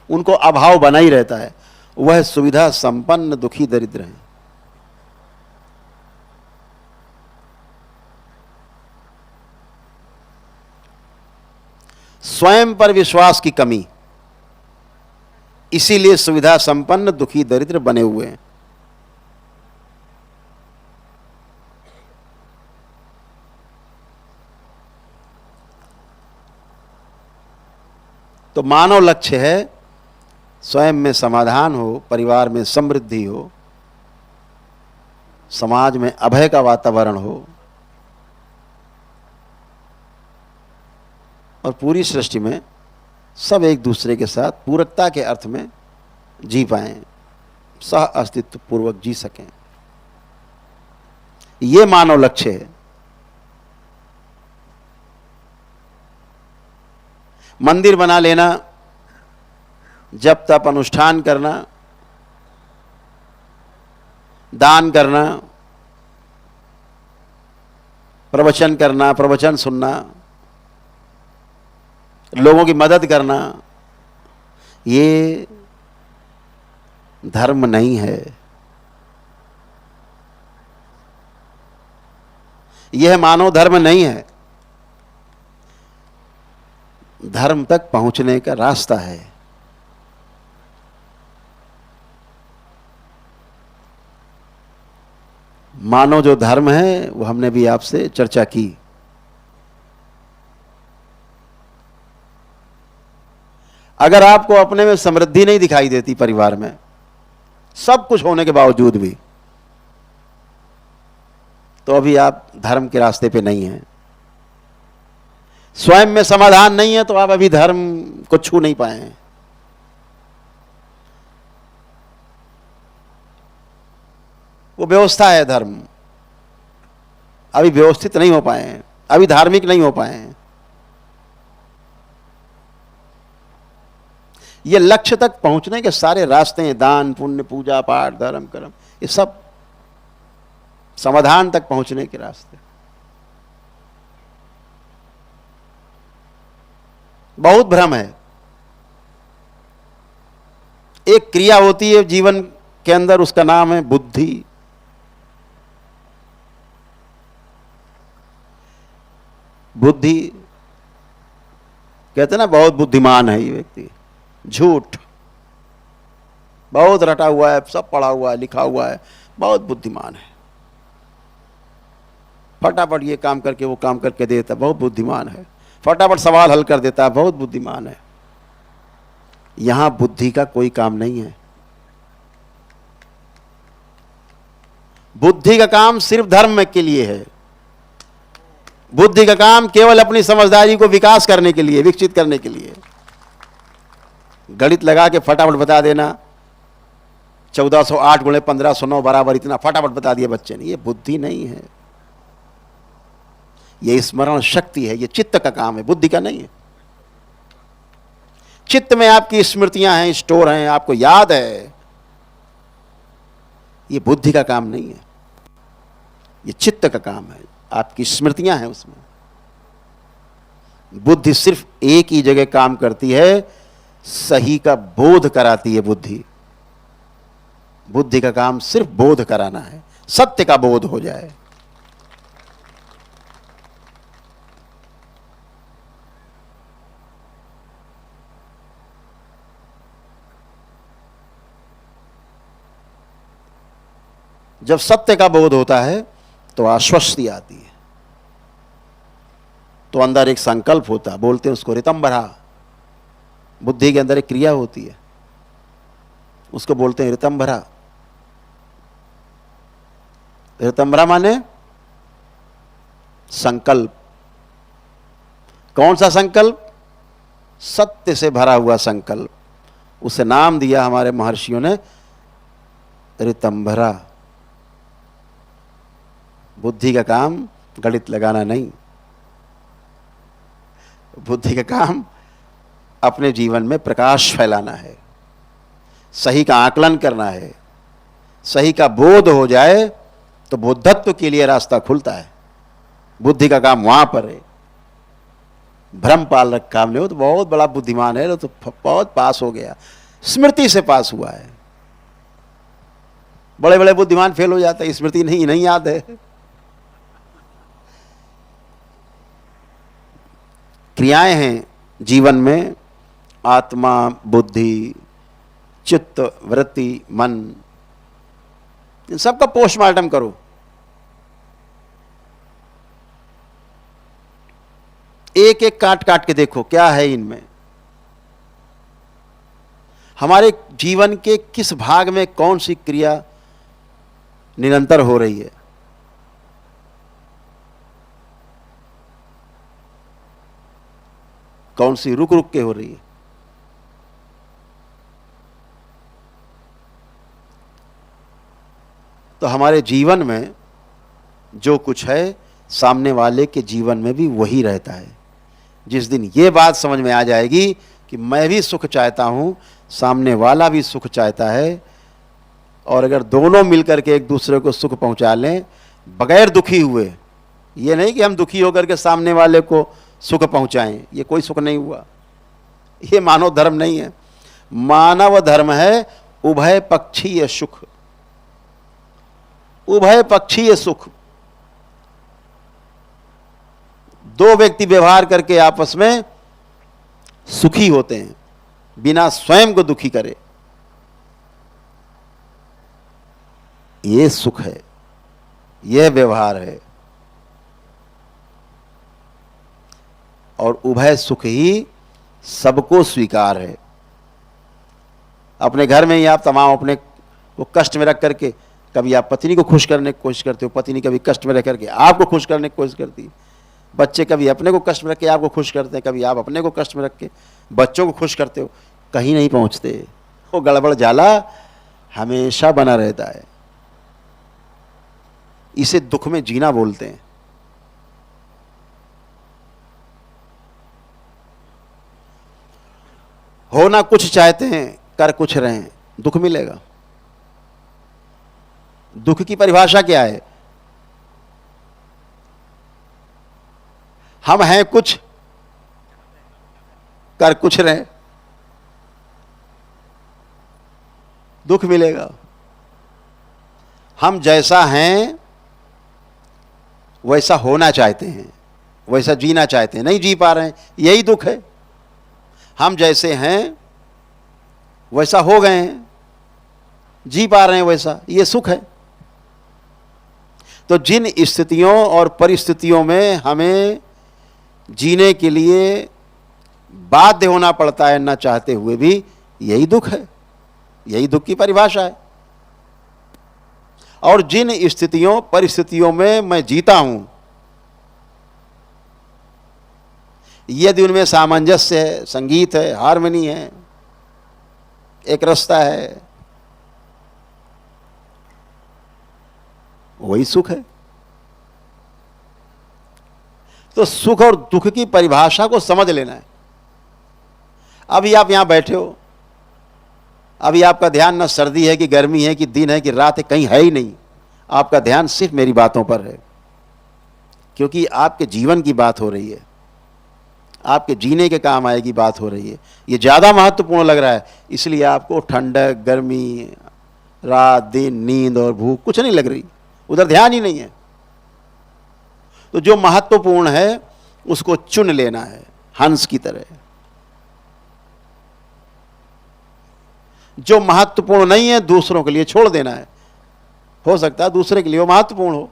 उनको अभाव बना ही रहता है। वह सुविधा संपन्न दुखी दरिद्र हैं। स्वयं पर विश्वास की कमी, इसीलिए सुविधा संपन्न दुखी दरिद्र बने हुए हैं। तो मानव लक्ष्य है स्वयं में समाधान हो, परिवार में समृद्धि हो, समाज में अभय का वातावरण हो, और पूरी सृष्टि में सब एक दूसरे के साथ पूरकता के अर्थ में जी पाएं, सह अस्तित्व पूर्वक जी सकें। ये मानव लक्ष्य है। मंदिर बना लेना, जप तप अनुष्ठान करना, दान करना, प्रवचन करना, प्रवचन सुनना, लोगों की मदद करना, ये धर्म नहीं है। यह मानव धर्म नहीं है। धर्म तक पहुंचने का रास्ता है। मानव जो धर्म है वो हमने भी आपसे चर्चा की। अगर आपको अपने में समृद्धि नहीं दिखाई देती, परिवार में सब कुछ होने के बावजूद भी, तो अभी आप धर्म के रास्ते पे नहीं हैं। स्वयं में समाधान नहीं है तो आप अभी धर्म को छू नहीं पाए हैं। वो व्यवस्था है धर्म, अभी व्यवस्थित नहीं हो पाए हैं, अभी धार्मिक नहीं हो पाए हैं। ये लक्ष्य तक पहुंचने के सारे रास्ते हैं, दान पुण्य पूजा पाठ धर्म कर्म, ये सब समाधान तक पहुंचने के रास्ते। बहुत भ्रम है। एक क्रिया होती है जीवन के अंदर, उसका नाम है बुद्धि। बुद्धि कहते हैं ना, बहुत बुद्धिमान है ये व्यक्ति। झूठ, बहुत रटा हुआ है, सब पढ़ा हुआ है, लिखा हुआ है, बहुत बुद्धिमान है, फटाफट ये काम करके वो काम करके देता, बहुत बुद्धिमान है, फटाफट सवाल हल कर देता है, बहुत बुद्धिमान है। यहां बुद्धि का कोई काम नहीं है। बुद्धि का काम सिर्फ धर्म के लिए है। बुद्धि का काम केवल अपनी समझदारी को विकास करने के लिए, विकसित करने के लिए। गणित लगा के फटाफट बता देना, 1408 गुणे 1509 बराबर इतना, फटाफट बता दिया बच्चे ने। ये बुद्धि नहीं है, ये स्मरण शक्ति है, ये चित्त का काम है, बुद्धि का नहीं है। चित्त में आपकी स्मृतियां हैं, स्टोर हैं, आपको याद है। ये बुद्धि का काम नहीं है, ये चित्त का काम है, आपकी स्मृतियां हैं उसमें। बुद्धि सिर्फ एक ही जगह काम करती है, सही का बोध कराती है बुद्धि। बुद्धि का काम सिर्फ बोध कराना है, सत्य का बोध हो जाए। जब सत्य का बोध होता है तो आश्वस्ति आती है, तो अंदर एक संकल्प होता है, बोलते हैं उसको ऋतंभरा। बुद्धि के अंदर एक क्रिया होती है, उसको बोलते हैं ऋतंभरा। ऋतंभरा माने संकल्प। कौन सा संकल्प? सत्य से भरा हुआ संकल्प, उसे नाम दिया हमारे महर्षियों ने ऋतंभरा। बुद्धि का काम गणित लगाना नहीं, बुद्धि का काम अपने जीवन में प्रकाश फैलाना है, सही का आकलन करना है। सही का बोध हो जाए तो बुद्धत्व के लिए रास्ता खुलता है। बुद्धि का काम वहां पर है। भ्रम पालक काम नहीं हो तो बहुत बड़ा बुद्धिमान है, तो बहुत पास हो गया, स्मृति से पास हुआ है। बड़े बड़े बुद्धिमान फेल हो जाते हैं, स्मृति नहीं याद है। क्रियाएं हैं जीवन में, आत्मा, बुद्धि, चित्त, वृत्ति, मन, इन सबका पोस्टमार्टम करो। एक एक काट काट के देखो क्या है इनमें, हमारे जीवन के किस भाग में कौन सी क्रिया निरंतर हो रही है। कौन सी रुक रुक के हो रही है। तो हमारे जीवन में जो कुछ है, सामने वाले के जीवन में भी वही रहता है। जिस दिन ये बात समझ में आ जाएगी कि मैं भी सुख चाहता हूं, सामने वाला भी सुख चाहता है, और अगर दोनों मिलकर के एक दूसरे को सुख पहुंचा लें बगैर दुखी हुए, ये नहीं कि हम दुखी होकर के सामने वाले को सुख पहुंचाएं, ये कोई सुख नहीं हुआ। ये मानव धर्म नहीं है। मानव धर्म है उभय पक्षीय सुख, उभय पक्षीय सुख। दो व्यक्ति व्यवहार करके आपस में सुखी होते हैं बिना स्वयं को दुखी करे, ये सुख है, यह व्यवहार है। और उभय सुख ही सबको स्वीकार है। अपने घर में ही आप तमाम अपने को कष्ट में रख करके, कभी आप पत्नी को खुश करने की कोशिश करते हो, पत्नी कभी कष्ट में रह करके आपको खुश करने की कोशिश करती है, बच्चे कभी अपने को कष्ट में रख के आपको खुश करते हैं, कभी आप अपने को कष्ट में रख के बच्चों को खुश करते हो, कहीं नहीं पहुंचते। वो गड़बड़ जाला हमेशा बना रहता है। इसे दुख में जीना बोलते हैं। होना कुछ चाहते हैं, कर कुछ रहे हैं, दुख मिलेगा। दुख की परिभाषा क्या है? हम हैं कुछ, कर कुछ रहे, दुख मिलेगा। हम जैसा हैं वैसा होना चाहते हैं, वैसा जीना चाहते हैं, नहीं जी पा रहे हैं, यही दुख है। हम जैसे हैं वैसा हो गए हैं, जी पा रहे हैं वैसा, ये सुख है। तो जिन स्थितियों और परिस्थितियों में हमें जीने के लिए बाध्य होना पड़ता है न चाहते हुए भी, यही दुख है, यही दुख की परिभाषा है। और जिन स्थितियों परिस्थितियों में मैं जीता हूं, यदि उनमें सामंजस्य है, संगीत है, हार्मनी है, एक रास्ता है, वही सुख है। तो सुख और दुख की परिभाषा को समझ लेना है। अभी आप यहां बैठे हो, अभी आपका ध्यान न सर्दी है कि गर्मी है कि दिन है कि रात है, कहीं है ही नहीं। आपका ध्यान सिर्फ मेरी बातों पर है, क्योंकि आपके जीवन की बात हो रही है, आपके जीने के काम आएगी बात हो रही है। ये ज़्यादा महत्वपूर्ण लग रहा है, इसलिए आपको ठंडक, गर्मी, रात, दिन, नींद और भूख कुछ नहीं लग रही, उधर ध्यान ही नहीं है। तो जो महत्वपूर्ण है उसको चुन लेना है, हंस की तरह। जो महत्वपूर्ण नहीं है दूसरों के लिए छोड़ देना है। हो सकता है दूसरे के लिए वो महत्वपूर्ण हो,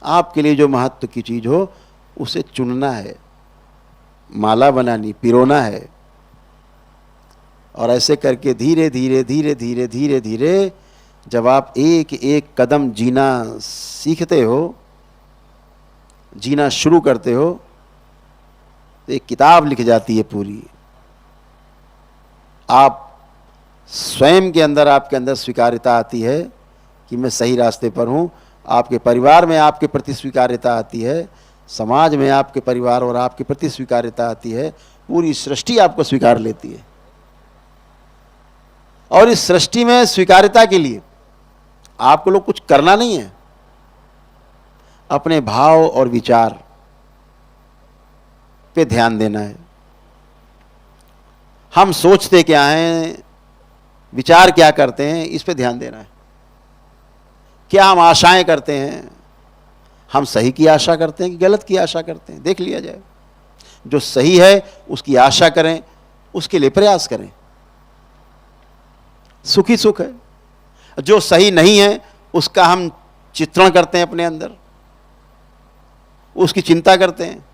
आपके लिए जो महत्व की चीज हो उसे चुनना है, माला बनानी, पिरोना है। और ऐसे करके धीरे धीरे धीरे धीरे धीरे धीरे जब आप एक एक कदम जीना सीखते हो, जीना शुरू करते हो, तो एक किताब लिख जाती है पूरी। आप स्वयं के अंदर, आपके अंदर स्वीकार्यता आती है कि मैं सही रास्ते पर हूँ। आपके परिवार में आपके प्रति स्वीकार्यता आती है, समाज में आपके परिवार और आपके प्रति स्वीकार्यता आती है, पूरी सृष्टि आपको स्वीकार लेती है। और इस सृष्टि में स्वीकार्यता के लिए आपको लोग कुछ करना नहीं है, अपने भाव और विचार पे ध्यान देना है। हम सोचते क्या हैं, विचार क्या करते हैं, इस पे ध्यान देना है। क्या हम आशाएं करते हैं, हम सही की आशा करते हैं कि गलत की आशा करते हैं, देख लिया जाए। जो सही है उसकी आशा करें, उसके लिए प्रयास करें, सुखी सुख है। जो सही नहीं है उसका हम चित्रण करते हैं अपने अंदर, उसकी चिंता करते हैं,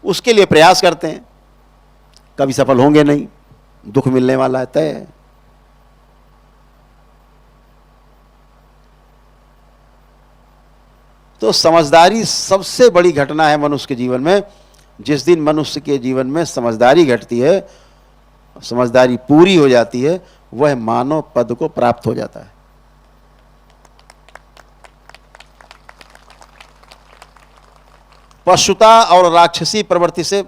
उसके लिए प्रयास करते हैं। कभी सफल होंगे नहीं, दुख मिलने वाला है, तय है। तो समझदारी सबसे बड़ी घटना है मनुष्य के जीवन में। जिस दिन मनुष्य के जीवन में समझदारी घटती है, समझदारी पूरी हो जाती है, वह मानव पद को प्राप्त हो जाता है। पशुता और राक्षसी प्रवृत्ति से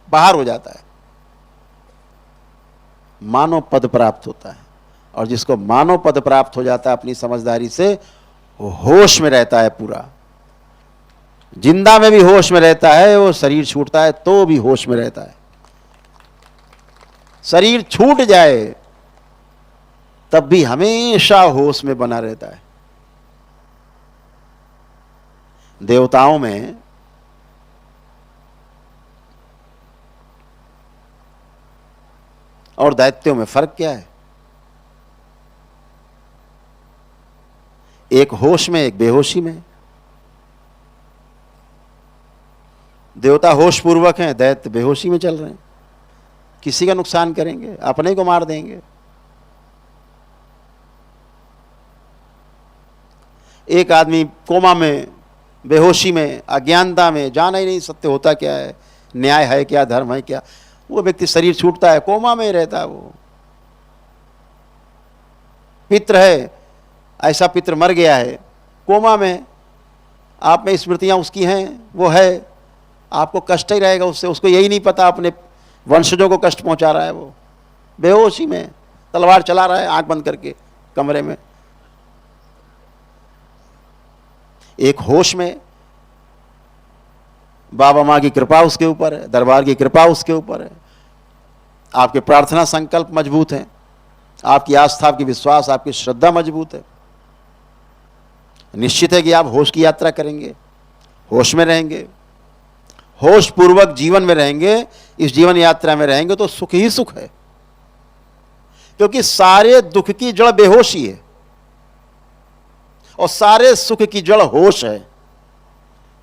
बाहर हो जाता है, मानव पद प्राप्त होता है। और जिसको मानव पद प्राप्त हो जाता है अपनी समझदारी से, वो होश में रहता है पूरा। जिंदा में भी होश में रहता है, वो शरीर छूटता है तो भी होश में रहता है। शरीर छूट जाए तब भी हमेशा होश में बना रहता है। देवताओं में और दैत्यों में फर्क क्या है? एक होश में, एक बेहोशी में। देवता होश पूर्वक हैं, दैत्य बेहोशी में चल रहे हैं। किसी का नुकसान करेंगे, अपने को मार देंगे। एक आदमी कोमा में, बेहोशी में, अज्ञानता में, जाना ही नहीं सत्य होता क्या है, न्याय है क्या, धर्म है क्या। वो व्यक्ति शरीर छूटता है, कोमा में ही रहता है। वो पितृ है, ऐसा पितृ मर गया है, कोमा में, आप में स्मृतियां उसकी हैं, वो है, आपको कष्ट ही रहेगा उससे। उसको यही नहीं पता अपने वंशजों को कष्ट पहुंचा रहा है। वो बेहोशी में तलवार चला रहा है आंख बंद करके कमरे में। एक होश में, बाबा माँ की कृपा उसके ऊपर है, दरबार की कृपा उसके ऊपर है, आपके प्रार्थना संकल्प मजबूत हैं, आपकी आस्था, आपकी विश्वास, आपकी श्रद्धा मजबूत है। निश्चित है कि आप होश की यात्रा करेंगे, होश में रहेंगे, होश पूर्वक जीवन में रहेंगे। इस जीवन यात्रा में रहेंगे तो सुख ही सुख है, क्योंकि सारे दुख की जड़ बेहोशी है और सारे सुख की जड़ होश है।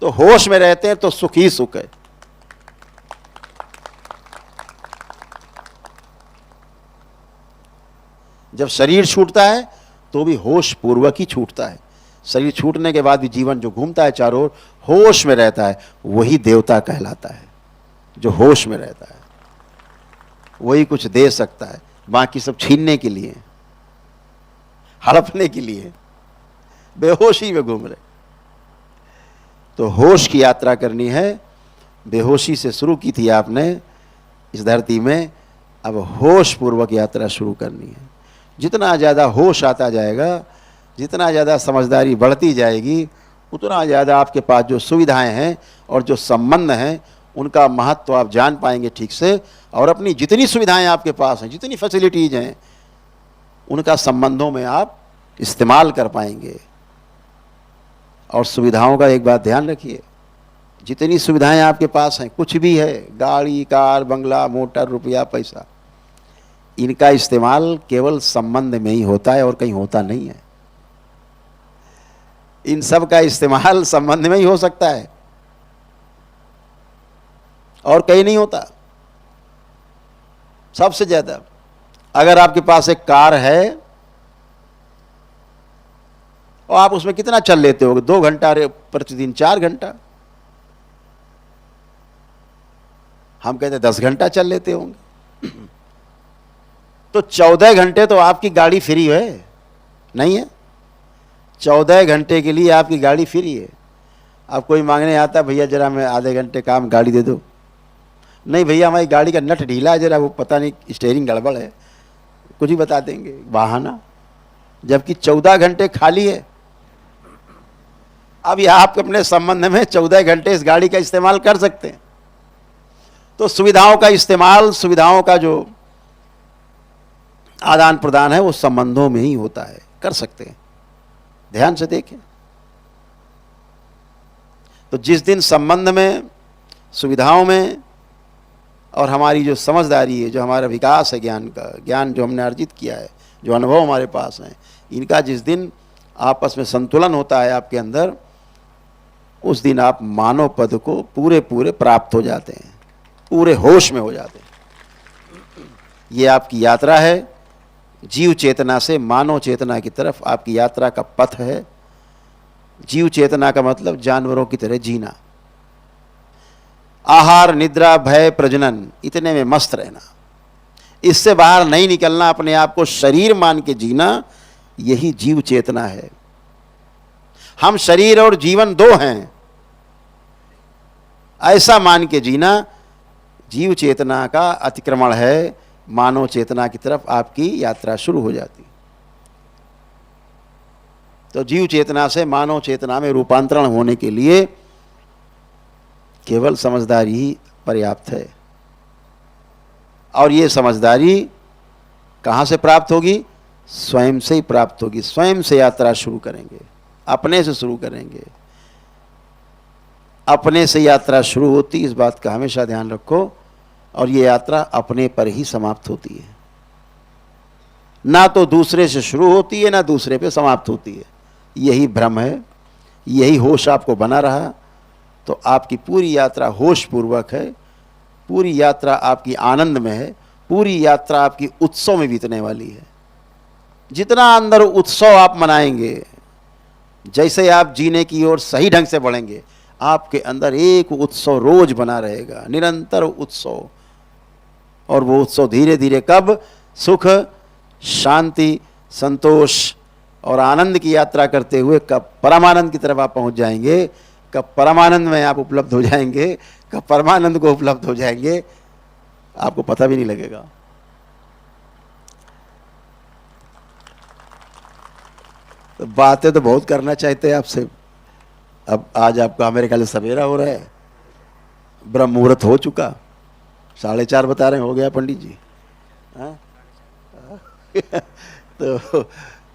तो होश में रहते हैं तो सुख ही सुख है। जब शरीर छूटता है तो भी होश पूर्वक ही छूटता है। शरीर छूटने के बाद भी जीवन जो घूमता है चारों ओर, होश में रहता है, वही देवता कहलाता है। जो होश में रहता है वही कुछ दे सकता है, बाकी सब छीनने के लिए, हड़पने के लिए बेहोशी में घूम रहे। तो होश की यात्रा करनी है। बेहोशी से शुरू की थी आपने इस धरती में, अब होश पूर्वक यात्रा शुरू करनी है। जितना ज़्यादा होश आता जाएगा, जितना ज़्यादा समझदारी बढ़ती जाएगी, उतना ज़्यादा आपके पास जो सुविधाएं हैं और जो संबंध हैं उनका महत्व आप जान पाएंगे ठीक से। और अपनी जितनी सुविधाएं आपके पास हैं, जितनी फैसिलिटीज़ हैं, उनका संबंधों में आप इस्तेमाल कर पाएंगे। और सुविधाओं का एक बात ध्यान रखिए, जितनी सुविधाएं आपके पास हैं, कुछ भी है, गाड़ी, कार, बंगला, मोटर, रुपया, पैसा, इनका इस्तेमाल केवल संबंध में ही होता है और कहीं होता नहीं है। इन सब का इस्तेमाल संबंध में ही हो सकता है और कहीं नहीं होता। सबसे ज्यादा अगर आपके पास एक कार है और आप उसमें कितना चल लेते होगे? 2 घंटा प्रतिदिन, 4 घंटा। हम कहते 10 घंटा चल लेते होंगे। तो 14 घंटे तो आपकी गाड़ी फ्री है, नहीं है? 14 घंटे के लिए आपकी गाड़ी फ्री है। अब कोई मांगने आता, भैया जरा मैं आधे घंटे काम गाड़ी दे दो, नहीं भैया हमारी गाड़ी का नट ढीला है, जरा वो पता नहीं स्टीयरिंग गड़बड़ है, कुछ ही बता देंगे, बहाना। जबकि 14 घंटे खाली है। अब यह आप अपने संबंध में 14 घंटे इस गाड़ी का इस्तेमाल कर सकते हैं। तो सुविधाओं का इस्तेमाल, सुविधाओं का जो आदान प्रदान है वो संबंधों में ही होता है, कर सकते हैं। ध्यान से देखें। तो जिस दिन संबंध में, सुविधाओं में और हमारी जो समझदारी है, जो हमारा विकास है, ज्ञान का, ज्ञान जो हमने अर्जित किया है, जो अनुभव हमारे पास हैं, इनका जिस दिन आपस में संतुलन होता है आपके अंदर, उस दिन आप मानव पद को पूरे पूरे प्राप्त हो जाते हैं, पूरे होश में हो जाते हैं। ये आपकी यात्रा है, जीव चेतना से मानव चेतना की तरफ आपकी यात्रा का पथ है। जीव चेतना का मतलब जानवरों की तरह जीना, आहार, निद्रा, भय, प्रजनन, इतने में मस्त रहना, इससे बाहर नहीं निकलना, अपने आप को शरीर मान के जीना, यही जीव चेतना है। हम शरीर और जीवन दो हैं, ऐसा मान के जीना जीव चेतना का अतिक्रमण है। मानव चेतना की तरफ आपकी यात्रा शुरू हो जाती। तो जीव चेतना से मानव चेतना में रूपांतरण होने के लिए केवल समझदारी ही पर्याप्त है। और ये समझदारी कहाँ से प्राप्त होगी? स्वयं से ही प्राप्त होगी। स्वयं से यात्रा शुरू करेंगे, अपने से शुरू करेंगे। अपने से यात्रा शुरू होती, इस बात का हमेशा ध्यान रखो। और ये यात्रा अपने पर ही समाप्त होती है, ना तो दूसरे से शुरू होती है, ना दूसरे पे समाप्त होती है। यही भ्रम है। यही होश आपको बना रहा तो आपकी पूरी यात्रा होश पूर्वक है, पूरी यात्रा आपकी आनंद में है, पूरी यात्रा आपकी उत्सव में बीतने वाली है। जितना अंदर उत्सव आप मनाएंगे, जैसे आप जीने की ओर सही ढंग से बढ़ेंगे, आपके अंदर एक उत्सव रोज बना रहेगा, निरंतर उत्सव। और वो उत्सव धीरे धीरे कब सुख, शांति, संतोष और आनंद की यात्रा करते हुए कब परमानंद की तरफ आप पहुंच जाएंगे, कब परमानंद में आप उपलब्ध हो जाएंगे, कब परमानंद को उपलब्ध हो जाएंगे, आपको पता भी नहीं लगेगा। तो बातें तो बहुत करना चाहते हैं आपसे। अब आज आपका मेरे ख्याल से सवेरा हो रहा है, ब्रह्म मुहूर्त हो चुका, 4:30 बता रहे हैं, हो गया पंडित जी। हाँ? तो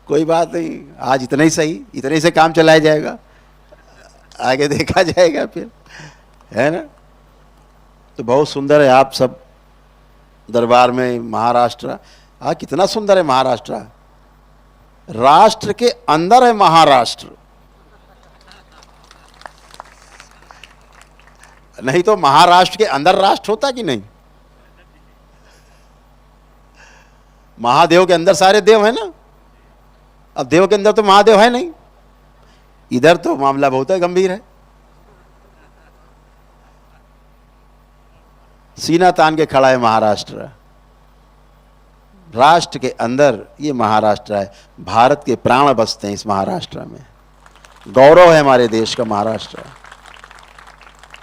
कोई बात नहीं, आज इतना ही सही, इतने से काम चलाया जाएगा, आगे देखा जाएगा फिर, है ना। तो बहुत सुंदर है आप सब दरबार में। महाराष्ट्र, कितना सुंदर है महाराष्ट्र। राष्ट्र के अंदर है महाराष्ट्र, नहीं तो महाराष्ट्र के अंदर राष्ट्र होता कि नहीं? महादेव के अंदर सारे देव है ना। अब देव के अंदर तो महादेव है नहीं, इधर तो मामला बहुत है गंभीर है। सीना तान के खड़ा है महाराष्ट्र। राष्ट्र के अंदर ये महाराष्ट्र है। भारत के प्राण बसते हैं इस महाराष्ट्र में। गौरव है हमारे देश का महाराष्ट्र।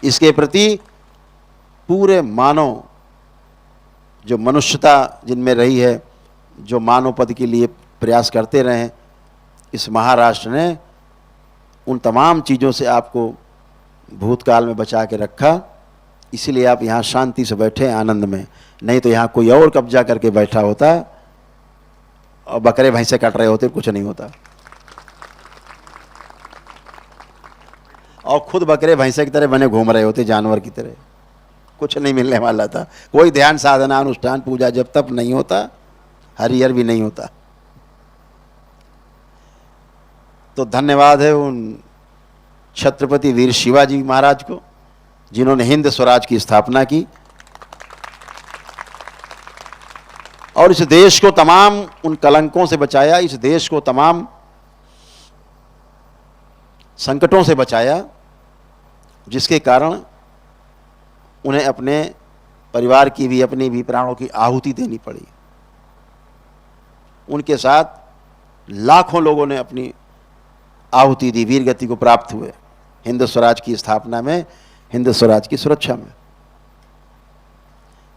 इसके प्रति पूरे मानव, जो मनुष्यता जिनमें रही है, जो मानव पद के लिए प्रयास करते रहे, इस महाराष्ट्र ने उन तमाम चीज़ों से आपको भूतकाल में बचा के रखा। इसीलिए आप यहाँ शांति से बैठे हैं, आनंद में। नहीं तो यहाँ कोई और कब्जा करके बैठा होता और बकरे भैंसे काट रहे होते, कुछ नहीं होता। और खुद बकरे भैंसे की तरह बने घूम रहे होते, जानवर की तरह, कुछ नहीं मिलने वाला था। कोई ध्यान, साधना, अनुष्ठान, पूजा जब तक नहीं होता, हरिहर भी नहीं होता। तो धन्यवाद है उन छत्रपति वीर शिवाजी महाराज को, जिन्होंने हिंद स्वराज की स्थापना की और इस देश को तमाम उन कलंकों से बचाया, इस देश को तमाम संकटों से बचाया, जिसके कारण उन्हें अपने परिवार की भी, अपनी भी प्राणों की आहुति देनी पड़ी। उनके साथ लाखों लोगों ने अपनी आहुति दी, वीर गति को प्राप्त हुए हिंद स्वराज की स्थापना में, हिंद स्वराज की सुरक्षा में।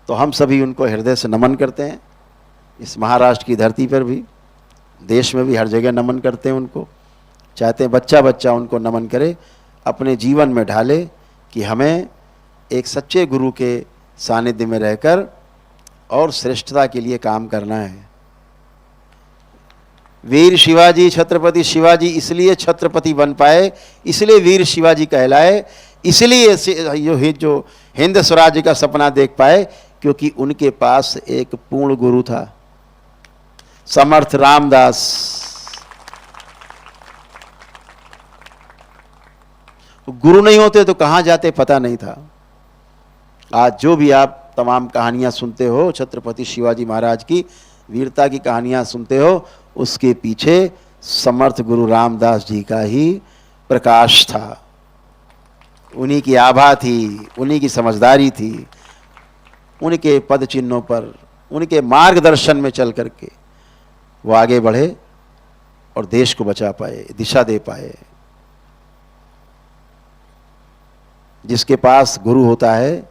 तो हम सभी उनको हृदय से नमन करते हैं। इस महाराष्ट्र की धरती पर भी, देश में भी हर जगह नमन करते हैं उनको। चाहते हैं बच्चा बच्चा उनको नमन करे, अपने जीवन में ढाले कि हमें एक सच्चे गुरु के सानिध्य में रहकर और श्रेष्ठता के लिए काम करना है। वीर शिवाजी, छत्रपति शिवाजी इसलिए छत्रपति बन पाए, इसलिए वीर शिवाजी कहलाए, इसलिए जो हिंद स्वराज्य का सपना देख पाए, क्योंकि उनके पास एक पूर्ण गुरु था, समर्थ रामदास। गुरु नहीं होते तो कहां जाते पता नहीं था। आज जो भी आप तमाम कहानियां सुनते हो छत्रपति शिवाजी महाराज की, वीरता की कहानियां सुनते हो, उसके पीछे समर्थ गुरु रामदास जी का ही प्रकाश था। उन्हीं की आभा थी, उन्हीं की समझदारी थी, उनके पद चिन्हों पर, उनके मार्गदर्शन में चल करके वो आगे बढ़े और देश को बचा पाए, दिशा दे पाए। जिसके पास गुरु होता है,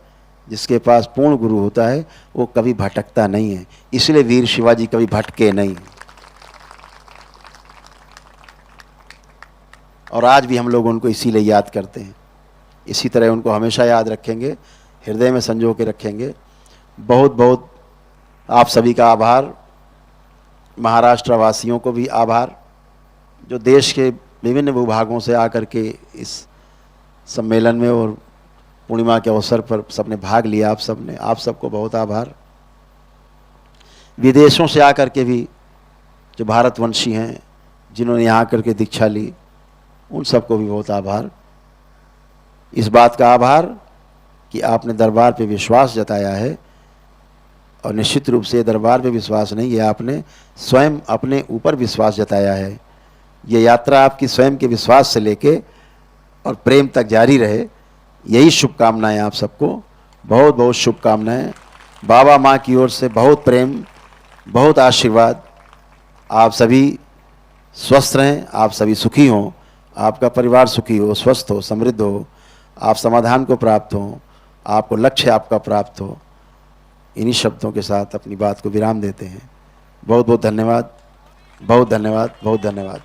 जिसके पास पूर्ण गुरु होता है, वो कभी भटकता नहीं है। इसलिए वीर शिवाजी कभी भटके नहीं। और आज भी हम लोग उनको इसीलिए याद करते हैं, इसी तरह उनको हमेशा याद रखेंगे, हृदय में संजो के रखेंगे। बहुत बहुत आप सभी का आभार, महाराष्ट्र वासियों को भी आभार, जो देश के विभिन्न भूभागों से आकर के इस सम्मेलन में और पूर्णिमा के अवसर पर सबने भाग लिया। आप सबको बहुत आभार। विदेशों से आकर के भी जो भारतवंशी हैं, जिन्होंने यहाँ आकर के दीक्षा ली, उन सबको भी बहुत आभार। इस बात का आभार कि आपने दरबार पे विश्वास जताया है, और निश्चित रूप से दरबार पे विश्वास नहीं, ये आपने स्वयं अपने ऊपर विश्वास जताया है। ये यात्रा आपकी स्वयं के विश्वास से लेके और प्रेम तक जारी रहे, यही शुभकामनाएं आप सबको। बहुत बहुत शुभकामनाएं। बाबा माँ की ओर से बहुत प्रेम, बहुत आशीर्वाद। आप सभी स्वस्थ रहें, आप सभी सुखी हों, आपका परिवार सुखी हो, स्वस्थ हो, समृद्ध हो, आप समाधान को प्राप्त हो, आपको लक्ष्य आपका प्राप्त हो। इन्हीं शब्दों के साथ अपनी बात को विराम देते हैं। बहुत बहुत धन्यवाद, बहुत धन्यवाद, बहुत धन्यवाद।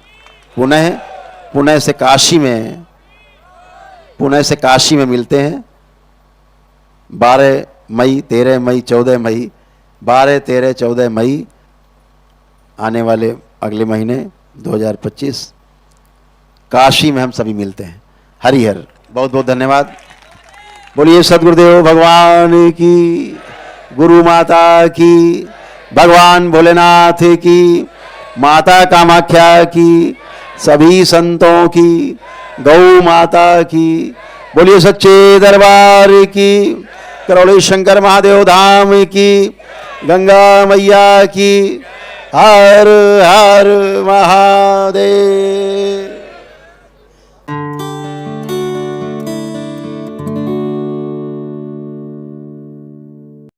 पुनः से काशी में मिलते हैं। 12 मई, 13 मई, 14 मई, 12, 13, 14 मई आने वाले अगले महीने 2025 काशी में हम सभी मिलते हैं। हरिहर। बहुत बहुत धन्यवाद। बोलिए सद्गुरुदेव भगवान की, गुरु माता की, भगवान भोलेनाथ की, माता कामाख्या की, सभी संतों की, गौ माता की। बोलिए सच्चे दरबार की, करौली शंकर महादेव धाम की, गंगा मैया की। हर हर महादेव।